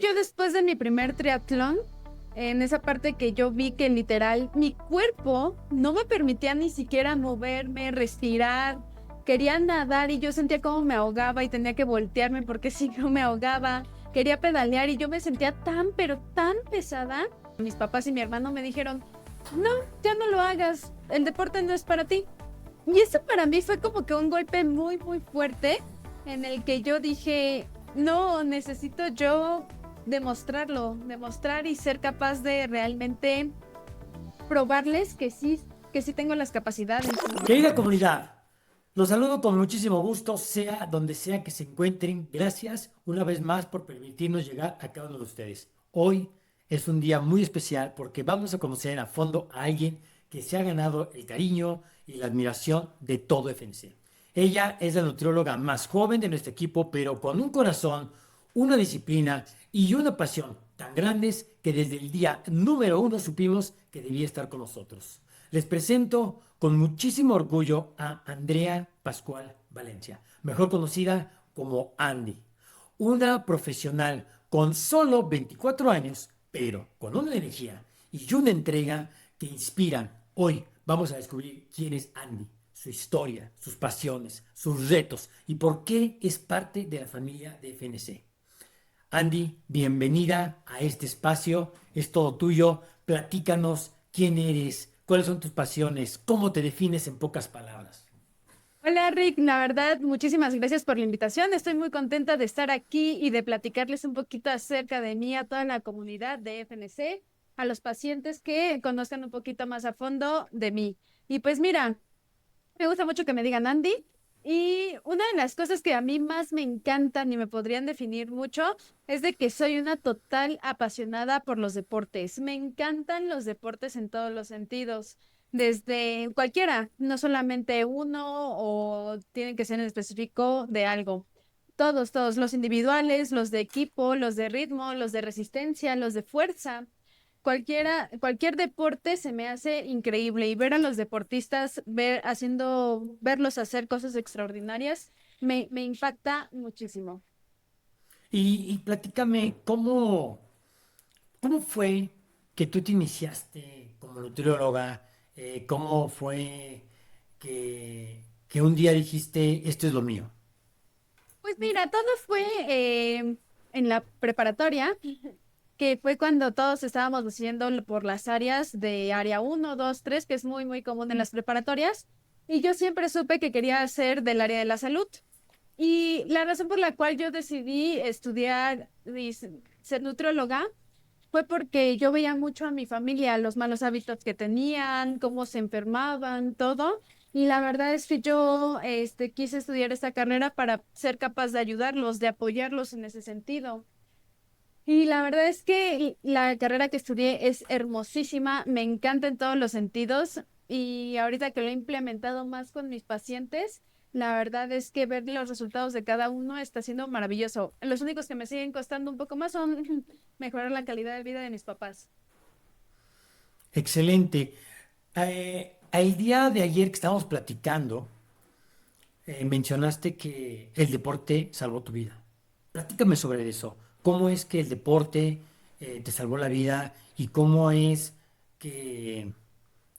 Yo después de mi primer triatlón, en esa parte que yo vi que literal mi cuerpo no me permitía ni siquiera moverme, respirar, quería nadar y yo sentía como me ahogaba y tenía que voltearme porque si no me ahogaba, quería pedalear y yo me sentía tan, pero tan pesada. Mis papás y mi hermano me dijeron, no, ya no lo hagas, el deporte no es para ti. Y eso para mí fue como que un golpe muy, muy fuerte en el que yo dije, no, necesito yo demostrarlo, demostrar y ser capaz de realmente probarles que sí tengo las capacidades. Querida comunidad, los saludo con muchísimo gusto, sea donde sea que se encuentren. Gracias una vez más por permitirnos llegar a cada uno de ustedes. Hoy es un día muy especial porque vamos a conocer a fondo a alguien que se ha ganado el cariño y la admiración de todo FNC. Ella es la nutrióloga más joven de nuestro equipo, pero con un corazón, una disciplina y una pasión tan grandes que desde el día número uno supimos que debía estar con nosotros. Les presento con muchísimo orgullo a Andrea Pascual Valencia, mejor conocida como Andy, una profesional con solo 24 años, pero con una energía y una entrega que inspiran. Hoy vamos a descubrir quién es Andy, su historia, sus pasiones, sus retos y por qué es parte de la familia de FNC. Andy, bienvenida a este espacio, es todo tuyo. Platícanos quién eres, cuáles son tus pasiones, cómo te defines en pocas palabras. Hola Rick, la verdad, muchísimas gracias por la invitación. Estoy muy contenta de estar aquí y de platicarles un poquito acerca de mí a toda la comunidad de FNC, a los pacientes que conozcan un poquito más a fondo de mí. Y pues mira, me gusta mucho que me digan Andy. Y una de las cosas que a mí más me encantan y me podrían definir mucho es de que soy una total apasionada por los deportes. Me encantan los deportes en todos los sentidos, desde cualquiera, no solamente uno o tienen que ser en específico de algo. Todos, todos, los individuales, los de equipo, los de ritmo, los de resistencia, los de fuerza. Cualquier deporte se me hace increíble y ver a los deportistas, verlos hacer cosas extraordinarias, me impacta muchísimo. Y platícame, ¿cómo fue que tú te iniciaste como nutrióloga? ¿Cómo fue que un día dijiste, esto es lo mío? Pues mira, todo fue en la preparatoria, que fue cuando todos estábamos haciendo por las áreas de área uno 2 3 que es muy, muy común en las preparatorias, y yo siempre supe que quería hacer del área de la salud. Y la razón por la cual yo decidí estudiar y ser nutrióloga fue porque yo veía mucho a mi familia, los malos hábitos que tenían, cómo se enfermaban, todo. Y la verdad es que yo quise estudiar esta carrera para ser capaz de ayudarlos, de apoyarlos en ese sentido. Y la verdad es que la carrera que estudié es hermosísima, me encanta en todos los sentidos y ahorita que lo he implementado más con mis pacientes, la verdad es que ver los resultados de cada uno está siendo maravilloso. Los únicos que me siguen costando un poco más son mejorar la calidad de vida de mis papás. Excelente. El día de ayer que estábamos platicando, mencionaste que el deporte salvó tu vida. Platícame sobre eso. ¿Cómo es que el deporte te salvó la vida y cómo es que,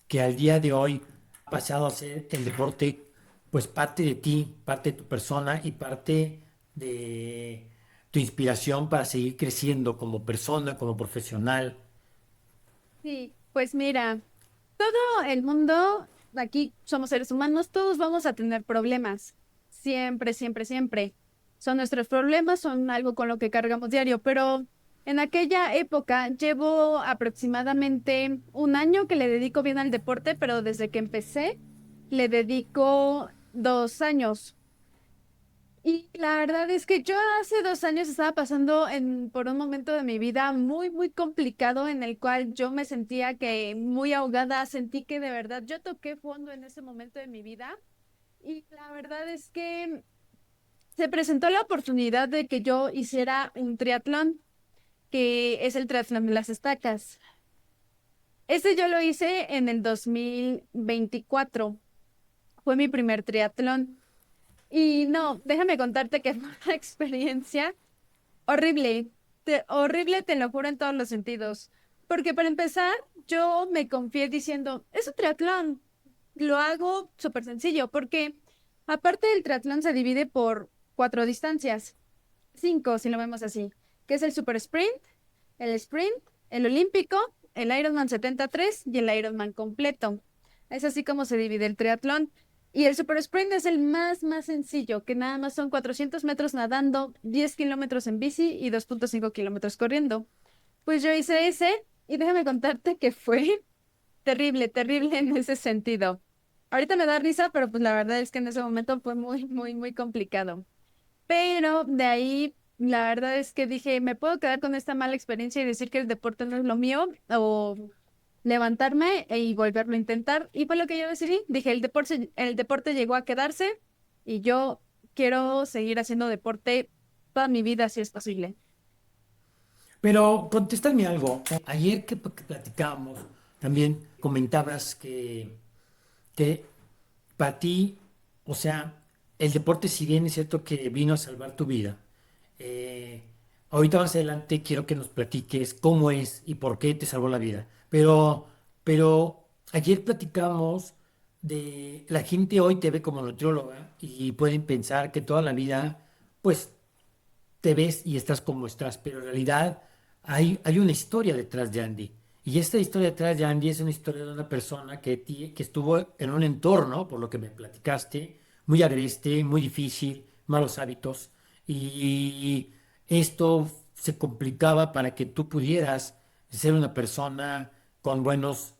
que al día de hoy ha pasado a ser el deporte pues parte de ti, parte de tu persona y parte de tu inspiración para seguir creciendo como persona, como profesional? Sí, pues mira, todo el mundo, aquí somos seres humanos, todos vamos a tener problemas. Siempre, siempre, siempre. Son nuestros problemas, son algo con lo que cargamos diario, pero en aquella época llevo aproximadamente un año que le dedico bien al deporte, pero desde que empecé le dedico 2 años. Y la verdad es que yo hace 2 años estaba pasando por un momento de mi vida muy, muy complicado en el cual yo me sentía que muy ahogada, sentí que de verdad yo toqué fondo en ese momento de mi vida y la verdad es que se presentó la oportunidad de que yo hiciera un triatlón, que es el triatlón de las estacas. Ese yo lo hice en el 2024, fue mi primer triatlón. Y no, déjame contarte que fue una experiencia horrible, horrible, te lo juro, en todos los sentidos. Porque para empezar, yo me confié diciendo, es un triatlón, lo hago súper sencillo, porque aparte del triatlón se divide por 4 distancias, 5 si lo vemos así, que es el super sprint, el olímpico, el Ironman 73 y el Ironman completo. Es así como se divide el triatlón. Y el super sprint es el más sencillo, que nada más son 400 metros nadando, 10 kilómetros en bici y 2.5 kilómetros corriendo. Pues yo hice ese y déjame contarte que fue terrible, terrible en ese sentido. Ahorita me da risa, pero pues la verdad es que en ese momento fue muy complicado. Pero de ahí, la verdad es que dije, me puedo quedar con esta mala experiencia y decir que el deporte no es lo mío, o levantarme y volverlo a intentar. Y fue lo que yo decidí. Dije, el deporte llegó a quedarse y yo quiero seguir haciendo deporte toda mi vida, si es posible. Pero contéstame algo. Ayer que platicábamos, también comentabas que para ti, o sea, el deporte, si bien es cierto que vino a salvar tu vida, eh, ahorita más adelante quiero que nos platiques cómo es y por qué te salvó la vida. Pero ayer platicamos de la gente hoy te ve como nutrióloga y pueden pensar que toda la vida, pues te ves y estás como estás, pero en realidad hay una historia detrás de Andy. Y esta historia detrás de Andy es una historia de una persona que estuvo en un entorno, por lo que me platicaste, muy agreste, muy difícil, malos hábitos. Y esto se complicaba para que tú pudieras ser una persona con buenos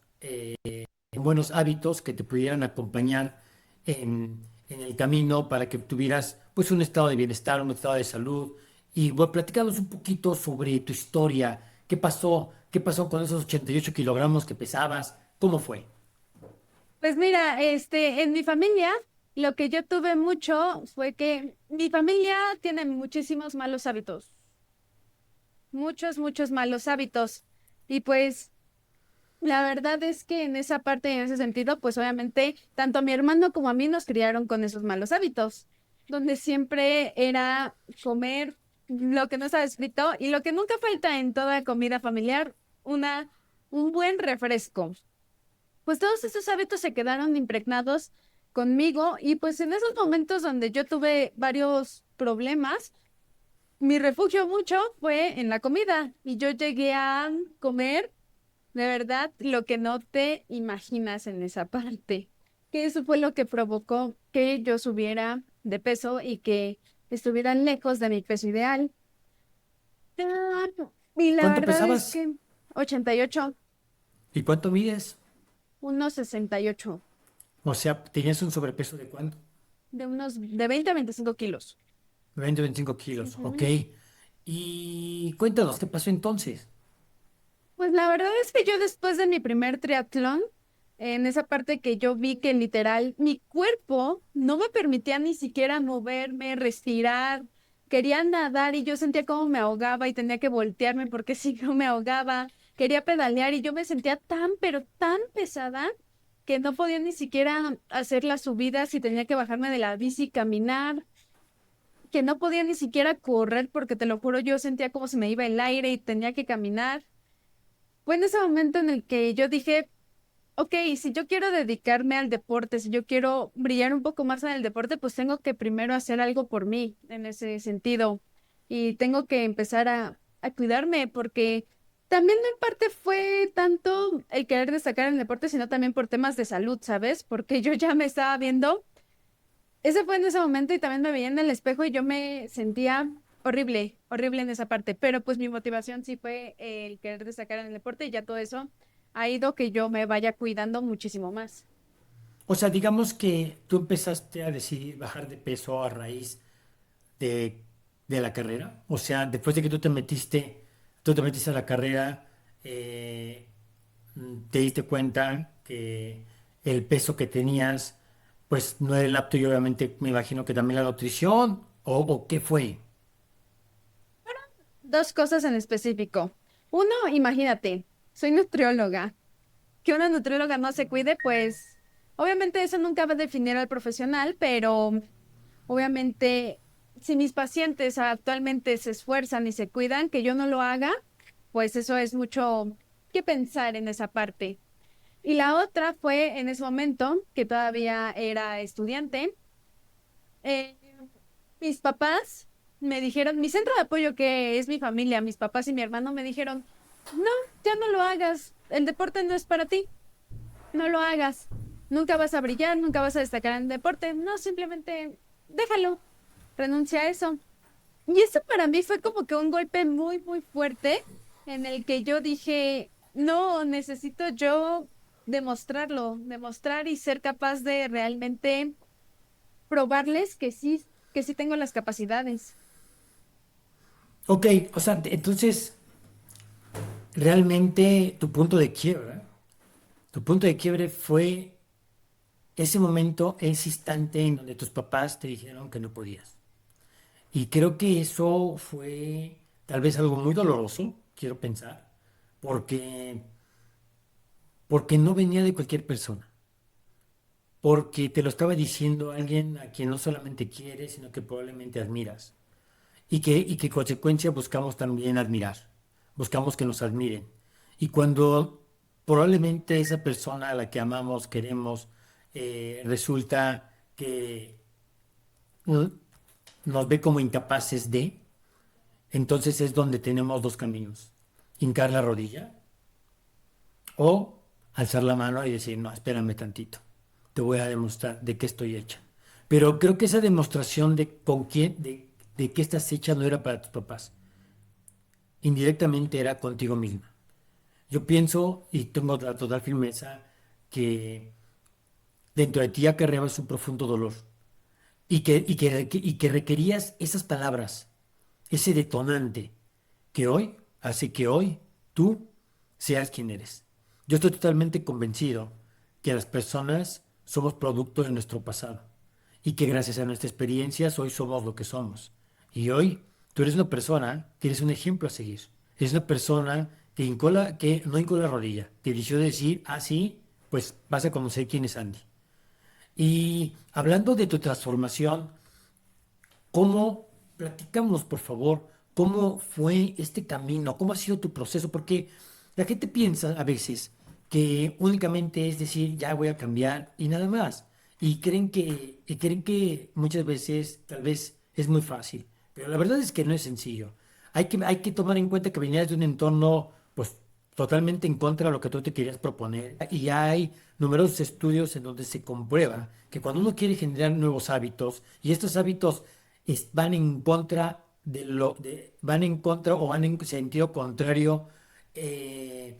hábitos que te pudieran acompañar en el camino para que tuvieras pues un estado de bienestar, un estado de salud. Y bueno, platicamos un poquito sobre tu historia, qué pasó con esos 88 kilogramos que pesabas, cómo fue. Pues mira, en mi familia, lo que yo tuve mucho fue que mi familia tiene muchísimos malos hábitos, muchos malos hábitos. Y pues la verdad es que en esa parte, en ese sentido, pues obviamente tanto a mi hermano como a mí nos criaron con esos malos hábitos, donde siempre era comer lo que no estaba escrito y lo que nunca falta en toda comida familiar, una, un buen refresco. Pues todos esos hábitos se quedaron impregnados conmigo y pues en esos momentos donde yo tuve varios problemas, mi refugio mucho fue en la comida y yo llegué a comer de verdad lo que no te imaginas en esa parte, que eso fue lo que provocó que yo subiera de peso y que estuviera lejos de mi peso ideal. Ah, y la ¿Cuánto verdad es pesabas que 88, y cuánto mides? 1,68, O sea, ¿tenías un sobrepeso de cuánto? de 20 a 25 kilos. 20, 25 kilos, ok. Ujú. Y cuéntanos, ¿qué pasó entonces? Pues la verdad es que yo después de mi primer triatlón, en esa parte que yo vi que literal mi cuerpo no me permitía ni siquiera moverme, respirar, quería nadar y yo sentía como me ahogaba y tenía que voltearme porque si no me ahogaba, quería pedalear y yo me sentía tan, pero tan pesada que no podía ni siquiera hacer las subidas y tenía que bajarme de la bici y caminar, que no podía ni siquiera correr porque te lo juro, yo sentía como se me iba el aire y tenía que caminar. Fue en ese momento en el que yo dije, ok, si yo quiero dedicarme al deporte, si yo quiero brillar un poco más en el deporte, pues tengo que primero hacer algo por mí en ese sentido. Y tengo que empezar a cuidarme porque también en parte fue tanto el querer destacar en el deporte, sino también por temas de salud, ¿sabes? Porque yo ya me estaba viendo. Ese fue en ese momento y también me veía en el espejo y yo me sentía horrible, horrible en esa parte, pero pues mi motivación sí fue el querer destacar en el deporte y ya todo eso ha ido que yo me vaya cuidando muchísimo más. O sea, digamos que tú empezaste a decidir bajar de peso a raíz de, de la carrera. O sea, después de que tú te metiste a la carrera, te diste cuenta que el peso que tenías, pues no era el apto y obviamente me imagino que también la nutrición, o qué fue. Dos cosas en específico. Uno, imagínate, soy nutrióloga. Que una nutrióloga no se cuide, pues obviamente eso nunca va a definir al profesional, pero obviamente si mis pacientes actualmente se esfuerzan y se cuidan, que yo no lo haga, pues eso es mucho que pensar en esa parte. Y la otra fue en ese momento, que todavía era estudiante, eh, mis papás me dijeron, mi centro de apoyo que es mi familia, mis papás y mi hermano me dijeron, no, ya no lo hagas, el deporte no es para ti, no lo hagas, nunca vas a brillar, nunca vas a destacar en el deporte, no, simplemente déjalo, renuncia a eso. Y eso para mí fue como que un golpe muy, muy fuerte en el que yo dije, no, necesito yo demostrarlo, demostrar y ser capaz de realmente probarles que sí tengo las capacidades. Ok, o sea, entonces, realmente tu punto de quiebre fue ese momento, ese instante en donde tus papás te dijeron que no podías. Y creo que eso fue tal vez algo muy doloroso, quiero pensar, porque, porque no venía de cualquier persona, porque te lo estaba diciendo alguien a quien no solamente quieres, sino que probablemente admiras. Y que en consecuencia buscamos también admirar, buscamos que nos admiren. Y cuando probablemente esa persona a la que amamos, queremos, resulta que mm, nos ve como incapaces de, entonces es donde tenemos dos caminos. Hincar la rodilla o alzar la mano y decir, no, espérame tantito, te voy a demostrar de qué estoy hecha. Pero creo que esa demostración de con quién, de qué estás hecha no era para tus papás, indirectamente era contigo misma. Yo pienso y tengo la total firmeza que dentro de ti acarreabas un profundo dolor y que requerías esas palabras, ese detonante que hoy hace que hoy tú seas quien eres. Yo estoy totalmente convencido que las personas somos producto de nuestro pasado y que gracias a nuestras experiencias hoy somos lo que somos. Y hoy tú eres una persona que eres un ejemplo a seguir. Eres una persona que no hincó la rodilla, que eligió decir, ah, sí, pues vas a conocer quién es Andy. Y hablando de tu transformación, ¿cómo, platicamos, por favor, cómo fue este camino? ¿Cómo ha sido tu proceso? Porque la gente piensa a veces que únicamente es decir, ya voy a cambiar y nada más. Y creen que muchas veces tal vez es muy fácil. Pero la verdad es que no es sencillo. Hay que tomar en cuenta que venías de un entorno, pues, totalmente en contra de lo que tú te querías proponer. Y hay numerosos estudios en donde se comprueba que cuando uno quiere generar nuevos hábitos, y estos hábitos van en contra van en contra o van en sentido contrario eh,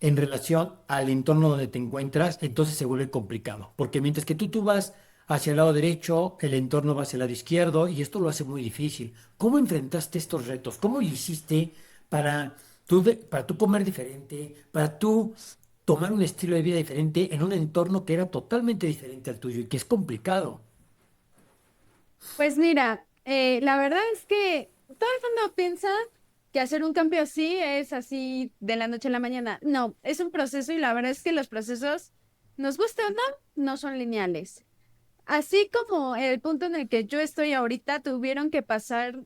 en relación al entorno donde te encuentras, entonces se vuelve complicado. Porque mientras que tú vas hacia el lado derecho, el entorno va hacia el lado izquierdo y esto lo hace muy difícil. ¿Cómo enfrentaste estos retos? ¿Cómo lo hiciste para para tú comer diferente, para tú tomar un estilo de vida diferente en un entorno que era totalmente diferente al tuyo y que es complicado? Pues mira, la verdad es que todo el mundo piensa que hacer un cambio así es así de la noche a la mañana. No, es un proceso y la verdad es que los procesos, nos guste o no, no son lineales. Así como el punto en el que yo estoy ahorita, tuvieron que pasar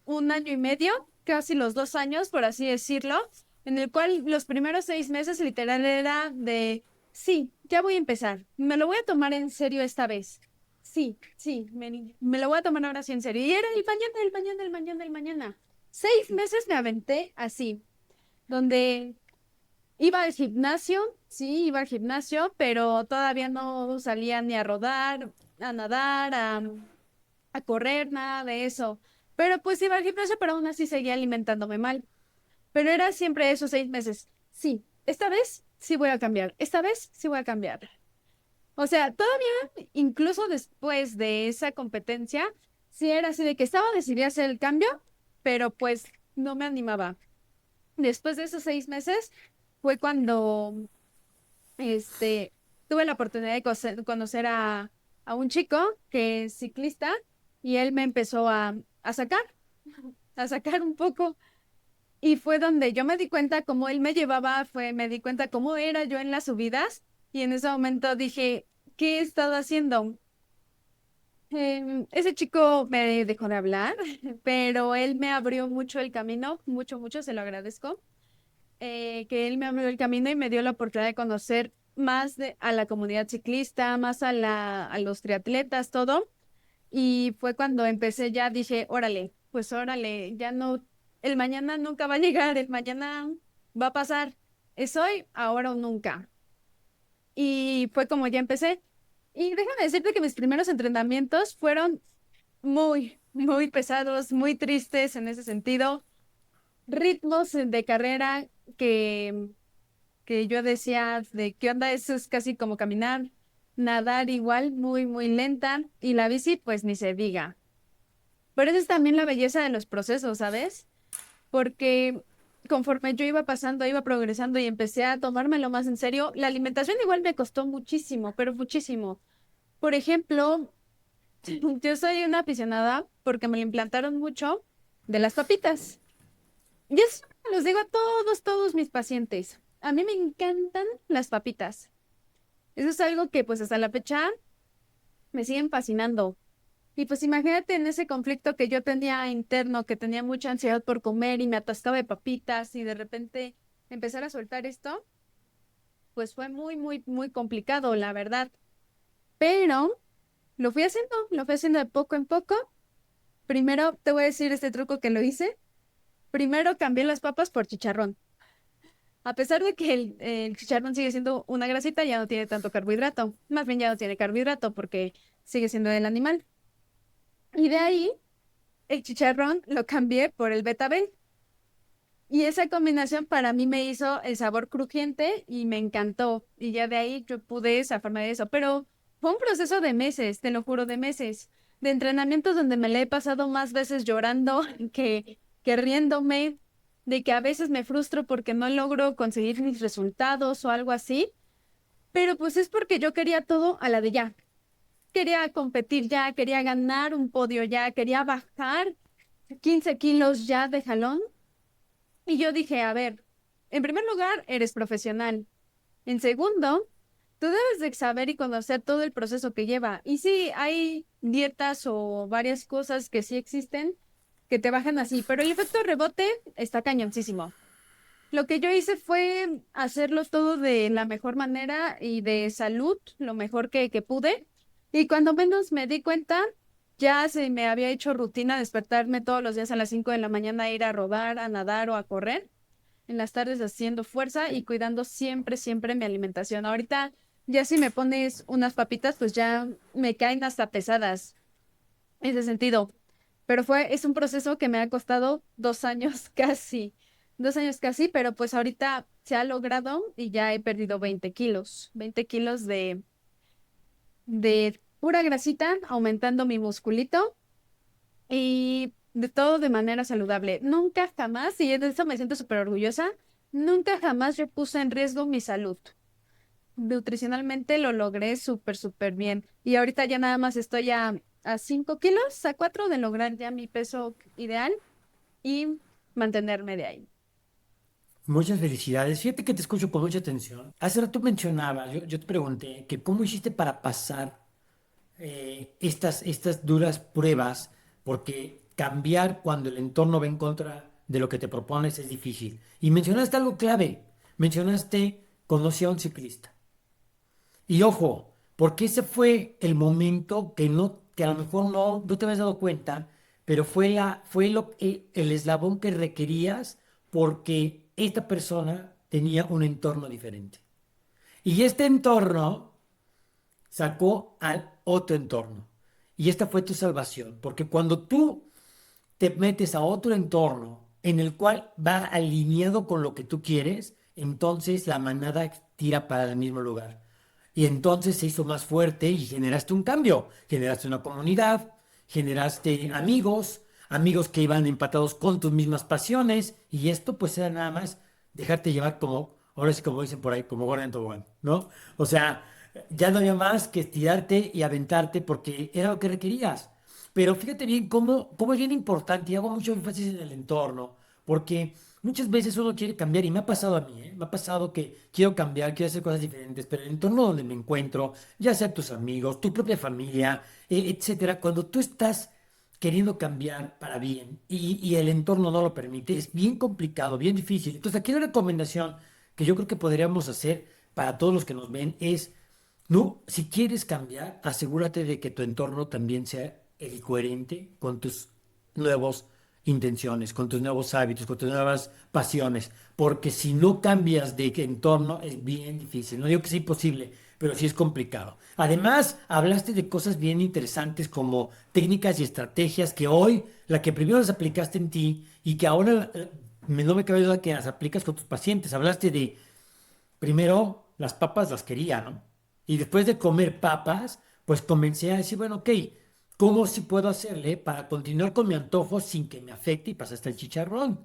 un año y medio, casi los 2 años, por así decirlo, en el cual los primeros 6 meses literal era de, sí, ya voy a empezar, me lo voy a tomar en serio esta vez. Sí, sí, me lo voy a tomar ahora sí en serio. Y era el mañana, el mañana, el mañana, el mañana. 6 meses me aventé así, donde iba al gimnasio, sí, iba al gimnasio, pero todavía no salía ni a rodar, a nadar, a correr, nada de eso. Pero pues iba al gimnasio, pero aún así seguía alimentándome mal. Pero era siempre esos 6 meses. Sí, esta vez sí voy a cambiar. Esta vez sí voy a cambiar. O sea, todavía, incluso después de esa competencia, sí era así de que estaba decidida a hacer el cambio, pero pues no me animaba. Después de esos 6 meses fue cuando tuve la oportunidad de conocer a un chico que es ciclista y él me empezó a sacar un poco. Y fue donde yo me di cuenta cómo él me llevaba, me di cuenta cómo era yo en las subidas y en ese momento dije, ¿qué he estado haciendo? Ese chico me dejó de hablar, pero él me abrió mucho el camino, mucho, mucho, se lo agradezco, que él me abrió el camino y me dio la oportunidad de conocer más a la comunidad ciclista, más a los triatletas, todo. Y fue cuando empecé, ya dije, órale, pues órale, ya no, el mañana nunca va a llegar, el mañana va a pasar, es hoy, ahora o nunca. Y fue como ya empecé. Y déjame decirte que mis primeros entrenamientos fueron muy, muy pesados, muy tristes en ese sentido. Ritmos de carrera que, que yo decía, de qué onda, eso es casi como caminar, nadar igual, muy, muy lenta. Y la bici, pues ni se diga. Pero esa es también la belleza de los procesos, ¿sabes? Porque conforme yo iba pasando, iba progresando y empecé a tomármelo más en serio, la alimentación igual me costó muchísimo, pero muchísimo. Por ejemplo, yo soy una aficionada porque me lo implantaron mucho de las papitas. Y eso los digo a todos, todos mis pacientes. A mí me encantan las papitas. Eso es algo que pues hasta la fecha me siguen fascinando. Y pues imagínate en ese conflicto que yo tenía interno, que tenía mucha ansiedad por comer y me atascaba de papitas y de repente empezar a soltar esto, pues fue muy, muy, muy complicado, la verdad. Pero lo fui haciendo de poco en poco. Primero te voy a decir este truco que lo hice. Primero cambié las papas por chicharrón. A pesar de que el chicharrón sigue siendo una grasita, ya no tiene tanto carbohidrato. Más bien ya no tiene carbohidrato porque sigue siendo del animal. Y de ahí el chicharrón lo cambié por el betabel. Y esa combinación para mí me hizo el sabor crujiente y me encantó. Y ya de ahí yo pude zafarme de eso. Pero fue un proceso de meses, te lo juro, de meses. De entrenamientos donde me la he pasado más veces llorando que riéndome, de que a veces me frustro porque no logro conseguir mis resultados o algo así. Pero pues es porque yo quería todo a la de ya. Quería competir ya, quería ganar un podio ya, quería bajar 15 kilos ya de jalón. Y yo dije, a ver, en primer lugar, eres profesional. En segundo, tú debes de saber y conocer todo el proceso que lleva. Y sí, hay dietas o varias cosas que sí existen que te bajan así, pero el efecto rebote está cañoncísimo. Lo que yo hice fue hacerlo todo de la mejor manera y de salud, lo mejor que pude. Y cuando menos me di cuenta, ya se me había hecho rutina despertarme todos los días a las 5 de la mañana, a ir a rodar, a nadar o a correr. En las tardes haciendo fuerza y cuidando siempre, siempre mi alimentación. Ahorita ya si me pones unas papitas, pues ya me caen hasta pesadas en ese sentido. Pero es un proceso que me ha costado 2 años casi, 2 años casi, pero pues ahorita se ha logrado y ya he perdido 20 kilos, 20 kilos de pura grasita, aumentando mi musculito y de todo de manera saludable. Nunca jamás, y de eso me siento súper orgullosa, nunca jamás yo puse en riesgo mi salud. Nutricionalmente lo logré súper, súper bien. Y ahorita ya nada más estoy a 5 kilos, a 4 de lograr ya mi peso ideal y mantenerme de ahí. Muchas felicidades. Fíjate que te escucho con mucha atención. Hace rato mencionabas, yo te pregunté que cómo hiciste para pasar estas duras pruebas, porque cambiar cuando el entorno va en contra de lo que te propones es difícil. Y mencionaste algo clave. Mencionaste conocí a un ciclista. Y ojo, porque ese fue el momento que no, que a lo mejor no te habías dado cuenta, pero fue el eslabón que requerías porque esta persona tenía un entorno diferente. Y este entorno sacó al otro entorno. Y esta fue tu salvación, porque cuando tú te metes a otro entorno en el cual va alineado con lo que tú quieres, entonces la manada tira para el mismo lugar. Y entonces se hizo más fuerte y generaste un cambio, generaste una comunidad, generaste amigos, amigos que iban empatados con tus mismas pasiones, y esto pues era nada más dejarte llevar como, ahora sí como dicen por ahí, como gorda en tobogán, ¿no? O sea, ya no había más que estirarte y aventarte porque era lo que requerías. Pero fíjate bien cómo es bien importante, y hago mucho énfasis en el entorno, porque muchas veces uno quiere cambiar y me ha pasado a mí, ¿eh? Me ha pasado que quiero cambiar, quiero hacer cosas diferentes, pero el entorno donde me encuentro, ya sea tus amigos, tu propia familia, etcétera, cuando tú estás queriendo cambiar para bien y el entorno no lo permite, es bien complicado, bien difícil. Entonces, aquí la recomendación que yo creo que podríamos hacer para todos los que nos ven es, no, si quieres cambiar, asegúrate de que tu entorno también sea el coherente con tus nuevos intenciones, con tus nuevos hábitos, con tus nuevas pasiones, porque si no cambias de entorno es bien difícil. No digo que sea imposible, pero sí es complicado. Además, hablaste de cosas bien interesantes como técnicas y estrategias que hoy, la que primero las aplicaste en ti y que ahora no me cabe duda que las aplicas con tus pacientes. Hablaste de, primero, las papas las quería, ¿no? Y después de comer papas, pues comencé a decir, bueno, ok, ¿cómo sí puedo hacerle para continuar con mi antojo sin que me afecte? Y pasaste al chicharrón.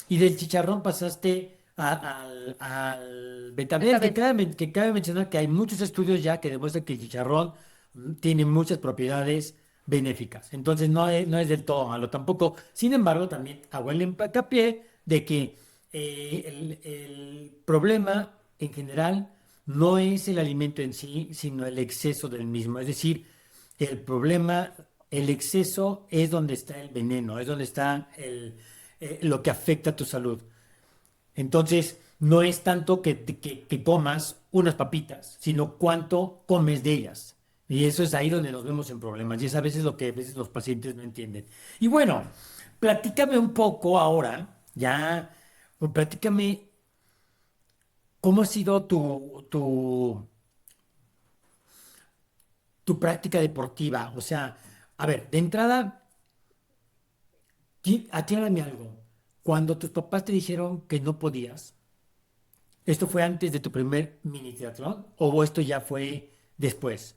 Y del chicharrón pasaste al betabel, Betabel. que cabe mencionar que hay muchos estudios ya que demuestran que el chicharrón tiene muchas propiedades benéficas. Entonces no es del todo malo tampoco. Sin embargo, también hago el hincapié de que el problema en general no es el alimento en sí, sino el exceso del mismo. Es decir, el problema, el exceso es donde está el veneno, es donde está lo que afecta a tu salud. Entonces, no es tanto que comas unas papitas, sino cuánto comes de ellas. Y eso es ahí donde nos vemos en problemas. Y es a veces lo que a veces los pacientes no entienden. Y bueno, platícame un poco ahora, ya, platícame cómo ha sido tu práctica deportiva. O sea, a ver, de entrada, aclárame algo. Cuando tus papás te dijeron que no podías, ¿esto fue antes de tu primer mini triatlón o esto ya fue después?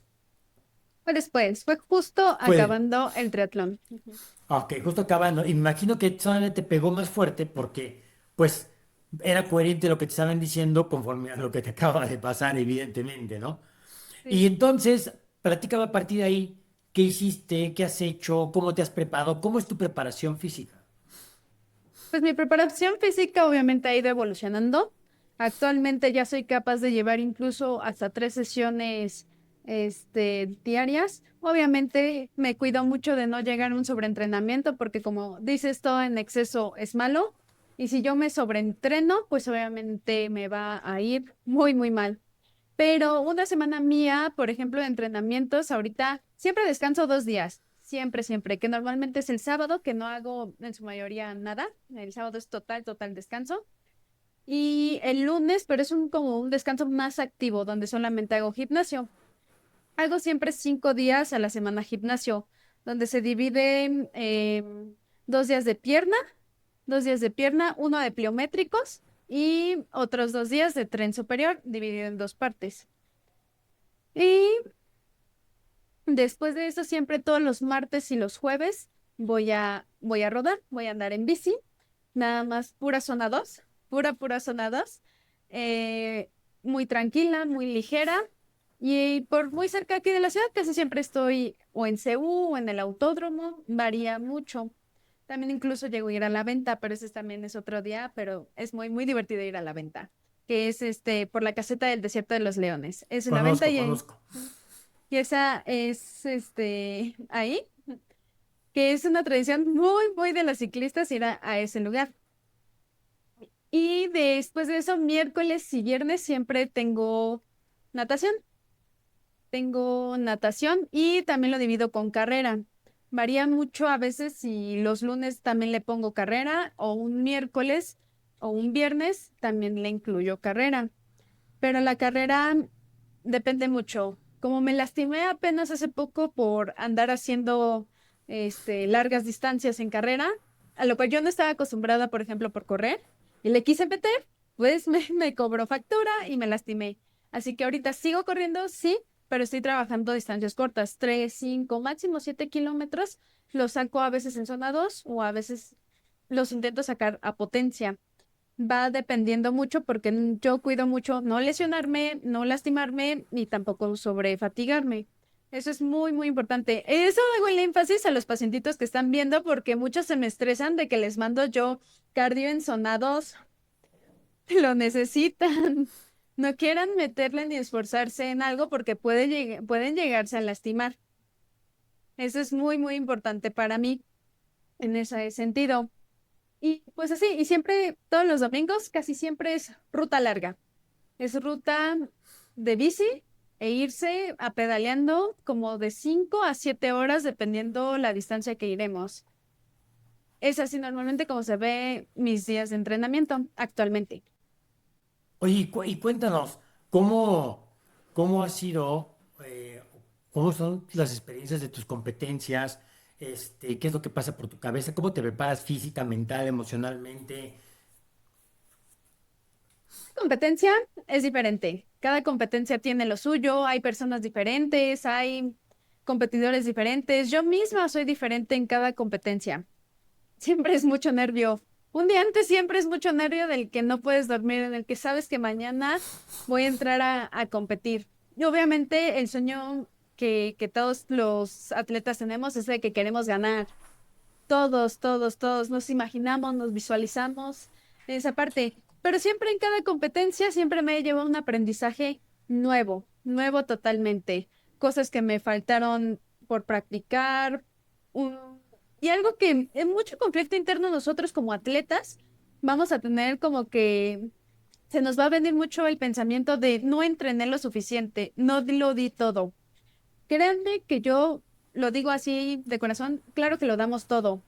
Fue después, fue justo Fue, acabando el triatlón. Ujú. ok, justo acabando. Imagino que solamente te pegó más fuerte porque, pues, era coherente lo que te estaban diciendo conforme a lo que te acaba de pasar, evidentemente, ¿no? Y Sí. entonces, platícame a partir de ahí, ¿qué hiciste? ¿Qué has hecho? ¿Cómo te has preparado? ¿Cómo es tu preparación física? Pues mi preparación física obviamente ha ido evolucionando. Actualmente ya soy capaz de llevar incluso hasta 3 sesiones, diarias. Obviamente me cuido mucho de no llegar a un sobreentrenamiento porque como dices, todo en exceso es malo. Y si yo me sobreentreno, pues obviamente me va a ir muy, muy mal. Pero una semana mía, por ejemplo, de entrenamientos, ahorita siempre descanso 2 días, siempre, siempre, que normalmente es el sábado, que no hago en su mayoría nada. El sábado es total, total descanso. Y el lunes, pero es como un descanso más activo, donde solamente hago gimnasio. Hago siempre 5 días a la semana gimnasio, donde se divide en 2 días de pierna, 2 días de pierna, uno de pliométricos y otros 2 días de tren superior, dividido en 2 partes. Y después de eso, siempre todos los martes y los jueves voy a rodar, voy a andar en bici, nada más pura zona 2, pura zona 2, eh, muy tranquila, muy ligera. Y por muy cerca aquí de la ciudad, casi siempre estoy o en CU o en el autódromo, varía mucho. También incluso llego a ir a la venta, pero ese también es otro día, pero es muy, muy divertido ir a la venta, que es por la caseta del Desierto de los Leones. Es una venta Conozco, y conozco. y esa es ahí, que es una tradición muy, muy de los ciclistas ir a ese lugar. Y después de eso, miércoles y viernes siempre tengo natación. Tengo natación y también lo divido con carrera. Varía mucho a veces si los lunes también le pongo carrera o un miércoles o un viernes también le incluyo carrera. Pero la carrera depende mucho. Como me lastimé apenas hace poco por andar haciendo largas distancias en carrera, a lo cual yo no estaba acostumbrada, por ejemplo, por correr, y le quise meter, pues me cobró factura y me lastimé. Así que ahorita sigo corriendo, sí, pero estoy trabajando distancias cortas, 3, 5, máximo 7 kilómetros. Los saco a veces en zona 2 o a veces los intento sacar a potencia. Va dependiendo mucho porque yo cuido mucho no lesionarme, no lastimarme ni tampoco sobrefatigarme. Eso es muy, muy importante. Eso hago el énfasis a los pacientitos que están viendo porque muchos se me estresan de que les mando yo cardio en zona 2. Lo necesitan. No quieran meterle ni esforzarse en algo porque pueden llegarse a lastimar. Eso es muy, muy importante para mí en ese sentido. Y pues así, y siempre, todos los domingos, casi siempre es ruta larga. Es ruta de bici e irse a pedaleando como de 5 a 7 horas, dependiendo la distancia que iremos. Es así normalmente como se ve mis días de entrenamiento actualmente. Oye, y cuéntanos, ¿cómo, cómo ha sido, cómo son las experiencias de tus competencias? ¿Qué es lo que pasa por tu cabeza? ¿Cómo te preparas física, mental, emocionalmente? Competencia es diferente. Cada competencia tiene lo suyo, hay personas diferentes, hay competidores diferentes. Yo misma soy diferente en cada competencia. Siempre es mucho nervio. Un día antes siempre es mucho nervio del que no puedes dormir, en el que sabes que mañana voy a entrar a competir. Y obviamente el sueño que todos los atletas tenemos es de que queremos ganar. Todos, todos, todos nos imaginamos, nos visualizamos en esa parte. Pero siempre en cada competencia siempre me lleva un aprendizaje nuevo, nuevo totalmente. Cosas que me faltaron por practicar. Y algo que en mucho conflicto interno nosotros como atletas vamos a tener como que se nos va a venir mucho el pensamiento de no entrené lo suficiente, no lo di todo. Créanme que yo lo digo así de corazón, claro que lo damos todo,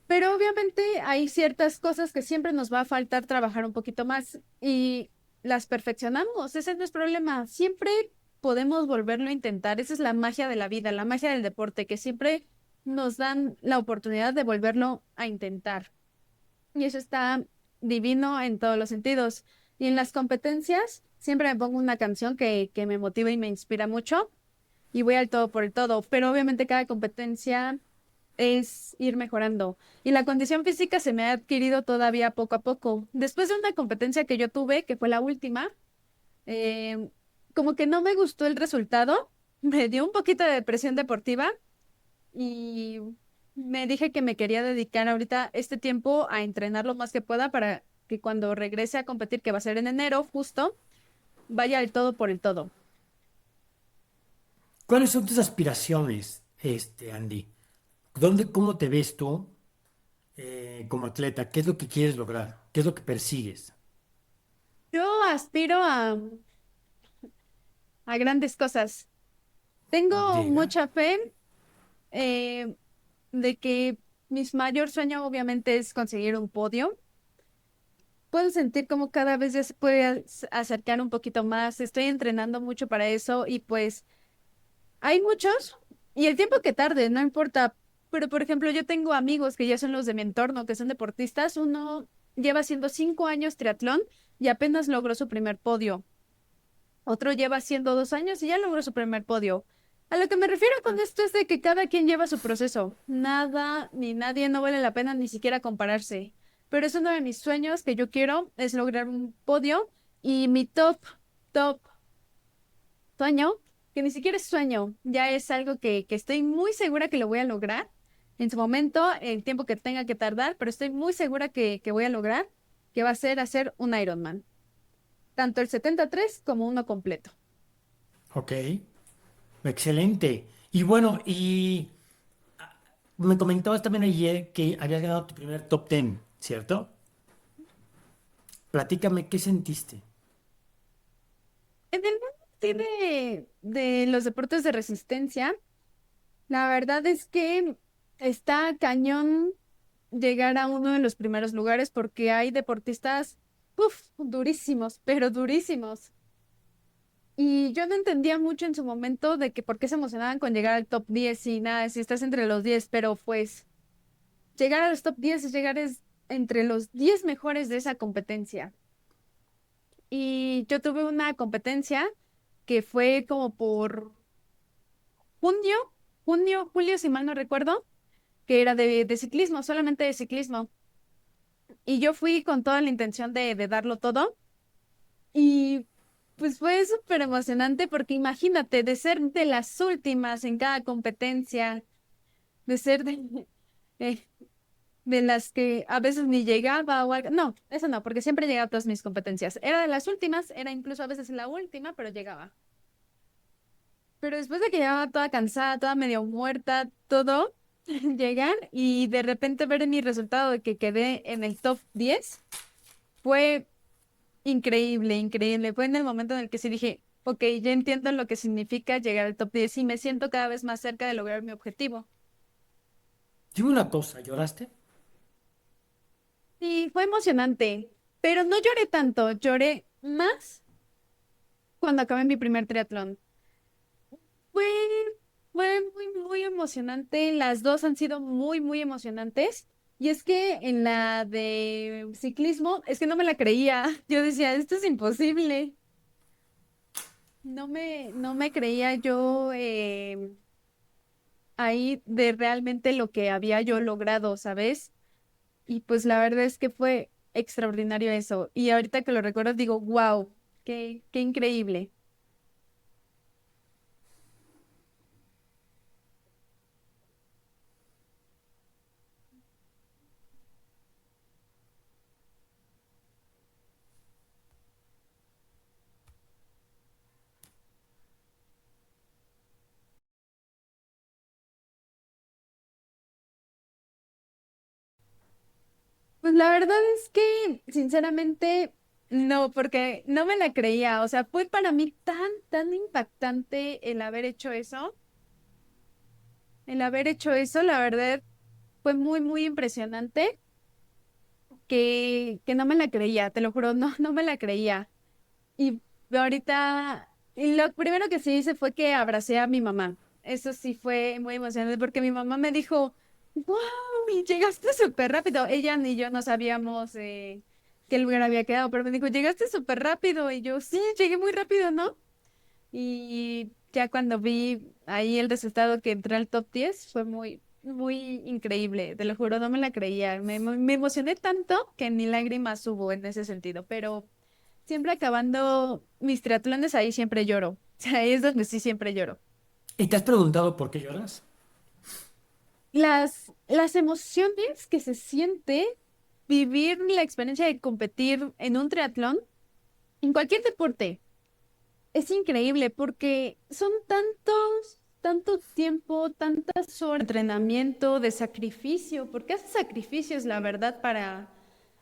pero obviamente hay ciertas cosas que siempre nos va a faltar trabajar un poquito más y las perfeccionamos, ese no es problema, siempre podemos volverlo a intentar, esa es la magia de la vida, la magia del deporte, que siempre nos dan la oportunidad de volverlo a intentar. Y eso está divino en todos los sentidos. Y en las competencias siempre me pongo una canción que me motiva y me inspira mucho y voy al todo por el todo, pero obviamente cada competencia es ir mejorando. Y la condición física se me ha adquirido todavía poco a poco. Después de una competencia que yo tuve, que fue la última, eh, como que no me gustó el resultado, me dio un poquito de depresión deportiva y me dije que me quería dedicar ahorita este tiempo a entrenar lo más que pueda para que cuando regrese a competir, que va a ser en enero justo, vaya al todo por el todo. ¿Cuáles son tus aspiraciones, Andy? ¿Cómo te ves tú como atleta? ¿Qué es lo que quieres lograr? ¿Qué es lo que persigues? Yo aspiro a grandes cosas. Tengo Llega. mucha fe eh, de que mi mayor sueño obviamente es conseguir un podio. Puedo sentir como cada vez ya se puede acercar un poquito más. Estoy entrenando mucho para eso y pues hay muchos y el tiempo que tarde, no importa. Pero por ejemplo, yo tengo amigos que ya son los de mi entorno, que son deportistas. Uno lleva haciendo 5 años triatlón y apenas logró su primer podio. Otro lleva haciendo 2 años y ya logró su primer podio. A lo que me refiero con esto es de que cada quien lleva su proceso. Nada ni nadie no vale la pena ni siquiera compararse. Pero es uno de mis sueños que yo quiero, es lograr un podio y mi top sueño, que ni siquiera es sueño, ya es algo que estoy muy segura que lo voy a lograr en su momento, el tiempo que tenga que tardar, pero estoy muy segura que voy a lograr, que va a ser hacer un Ironman, tanto el 73 como uno completo. Ok, excelente. Y bueno, me comentabas también ayer que habías ganado tu primer top 10, ¿cierto? Platícame, ¿qué sentiste? En el mundo sí de los deportes de resistencia, la verdad es que está cañón llegar a uno de los primeros lugares porque hay deportistas, uf, durísimos, pero durísimos. Y yo no entendía mucho en su momento de que por qué se emocionaban con llegar al top 10 y nada, si estás entre los 10, pero pues llegar a los top 10 es llegar entre los 10 mejores de esa competencia. Y yo tuve una competencia que fue como por junio, julio, si mal no recuerdo, que era de ciclismo, solamente de ciclismo. Y yo fui con toda la intención de darlo todo. Pues fue súper emocionante porque imagínate, de ser de las últimas en cada competencia, de ser eh, de las que a veces ni llegaba o algo. No, eso no, porque siempre llegaba a todas mis competencias. Era de las últimas, era incluso a veces la última, pero llegaba. Pero después de que llegaba toda cansada, toda medio muerta, todo, llegar y de repente ver mi resultado de que quedé en el top 10 fue increíble, increíble. Fue en el momento en el que sí dije, ok, ya entiendo lo que significa llegar al top 10 y me siento cada vez más cerca de lograr mi objetivo. Dime una cosa, ¿lloraste? Sí, fue emocionante, pero no lloré tanto, lloré más cuando acabé mi primer triatlón. Fue, fue muy, muy emocionante. Las dos han sido muy, muy emocionantes. Y es que en la de ciclismo, es que no me la creía. Yo decía, esto es imposible. No me creía yo ahí de realmente lo que había yo logrado, ¿sabes? Y pues la verdad es que fue extraordinario eso. Y ahorita que lo recuerdo digo, wow, qué increíble. Pues la verdad es que, sinceramente, no, porque no me la creía. O sea, fue para mí tan, tan impactante el haber hecho eso, la verdad, fue muy, muy impresionante que no me la creía, te lo juro, no, no me la creía. Y ahorita, y lo primero que sí hice fue que abracé a mi mamá. Eso sí fue muy emocionante porque mi mamá me dijo, wow, y llegaste súper rápido. Ella ni yo no sabíamos qué lugar había quedado, pero me dijo, llegaste súper rápido. Y yo, sí, llegué muy rápido, ¿no? Y ya cuando vi ahí el resultado que entré al top 10 fue muy, muy increíble. Te lo juro, no me la creía. Me emocioné tanto que ni lágrimas hubo en ese sentido, pero siempre acabando mis triatlones, ahí siempre lloro. O sea, ahí es donde sí siempre lloro. ¿Y te has preguntado por qué lloras? Las emociones que se siente vivir la experiencia de competir en un triatlón, en cualquier deporte, es increíble porque son tanto tiempo, tantas horas de entrenamiento, de sacrificio, porque haces sacrificios, la verdad, para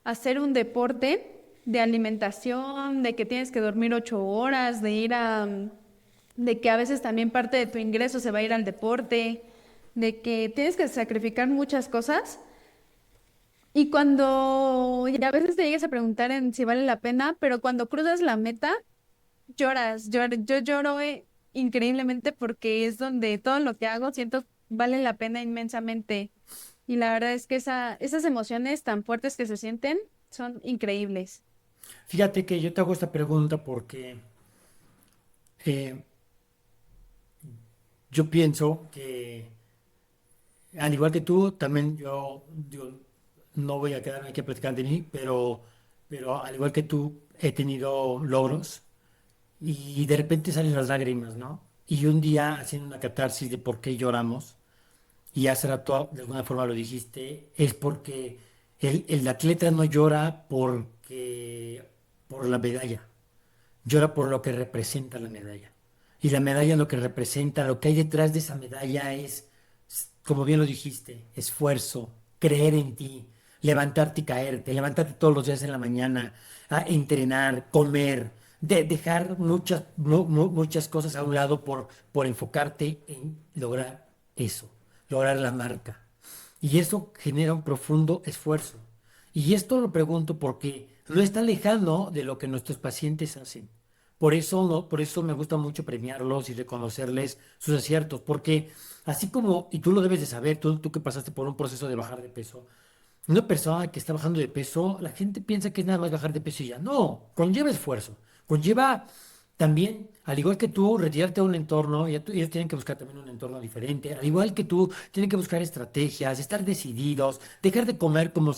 hacer un deporte de alimentación, de que tienes que dormir 8 horas, de que a veces también parte de tu ingreso se va a ir al deporte, de que tienes que sacrificar muchas cosas. Y cuando y a veces te llegas a preguntar en si vale la pena, pero cuando cruzas la meta, yo lloro increíblemente porque es donde todo lo que hago siento vale la pena inmensamente. Y la verdad es que esas emociones tan fuertes que se sienten son increíbles. Fíjate que yo te hago esta pregunta porque eh, yo pienso que, al igual que tú, también yo digo, no voy a quedarme aquí a platicar de mí, pero al igual que tú, he tenido logros y de repente salen las lágrimas, ¿no? Y un día haciendo una catarsis de por qué lloramos, y hace rato de alguna forma lo dijiste, es porque el atleta no llora por la medalla, llora por lo que representa la medalla. Y la medalla lo que representa, lo que hay detrás de esa medalla es, como bien lo dijiste, esfuerzo, creer en ti, levantarte y caerte, levantarte todos los días en la mañana, a entrenar, comer, dejar muchas cosas a un lado por enfocarte en lograr eso, lograr la marca. Y eso genera un profundo esfuerzo. Y esto lo pregunto porque no está lejano de lo que nuestros pacientes hacen. Por eso, no, por eso me gusta mucho premiarlos y reconocerles sus aciertos, porque así como, y tú lo debes de saber, tú que pasaste por un proceso de bajar de peso, una persona que está bajando de peso, la gente piensa que es nada más bajar de peso y ya. No, conlleva esfuerzo, conlleva también, al igual que tú, retirarte a un entorno, ellos tienen que buscar también un entorno diferente, al igual que tú, tienen que buscar estrategias, estar decididos, dejar de comer como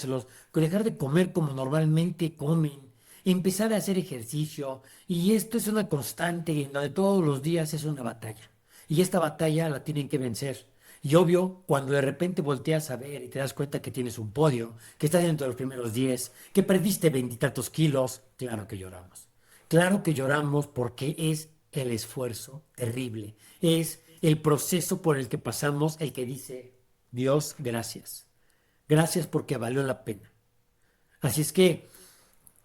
normalmente comen. empezar a hacer ejercicio. Y esto es una constante en donde todos los días es una batalla. Y esta batalla la tienen que vencer. Y obvio, cuando de repente volteas a ver y te das cuenta que tienes un podio, que estás dentro de los primeros 10, que perdiste veintitantos kilos, claro que lloramos. Claro que lloramos porque es el esfuerzo terrible. Es el proceso por el que pasamos el que dice, Dios, gracias. Gracias porque valió la pena. Así es que,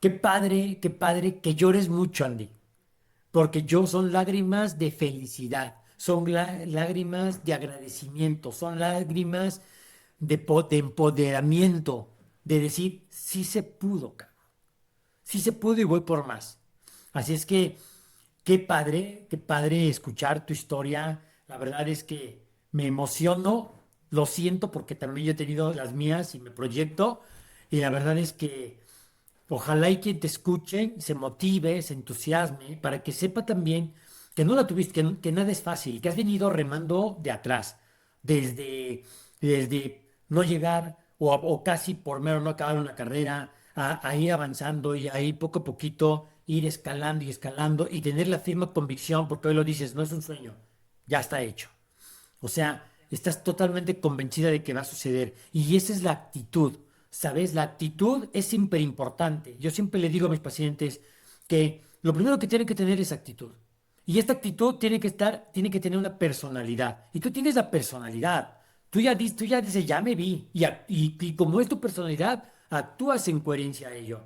qué padre que llores mucho, Andy, porque yo son lágrimas de felicidad, son lágrimas de agradecimiento, son lágrimas de empoderamiento, de decir, sí se pudo, cabrón, sí se pudo y voy por más. Así es que, qué padre escuchar tu historia. La verdad es que me emociono, lo siento porque también yo he tenido las mías y me proyecto. Y la verdad es que ojalá y quien te escuche se motive, se entusiasme, para que sepa también que no la tuviste, que nada es fácil, que has venido remando de atrás, desde no llegar o casi por mero no acabar una carrera, a ir avanzando y ahí poco a poquito ir escalando y escalando y tener la firme convicción, porque hoy lo dices, no es un sueño, ya está hecho. O sea, estás totalmente convencida de que va a suceder. Y esa es la actitud, ¿sabes? La actitud es súper importante. Yo siempre le digo a mis pacientes que lo primero que tienen que tener es actitud. Y esta actitud tiene que tener una personalidad. Y tú tienes la personalidad. Tú ya dices, ya me vi. Y como es tu personalidad, actúas en coherencia a ello.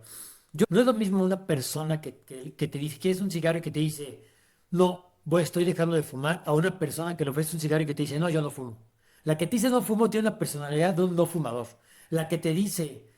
No es lo mismo una persona que te dice, ¿quieres un cigarro? Y que te dice, no, estoy dejando de fumar, a una persona que le ofrece un cigarro y que te dice, no, yo no fumo. La que te dice no fumo tiene una personalidad de un no fumador. La que te dice,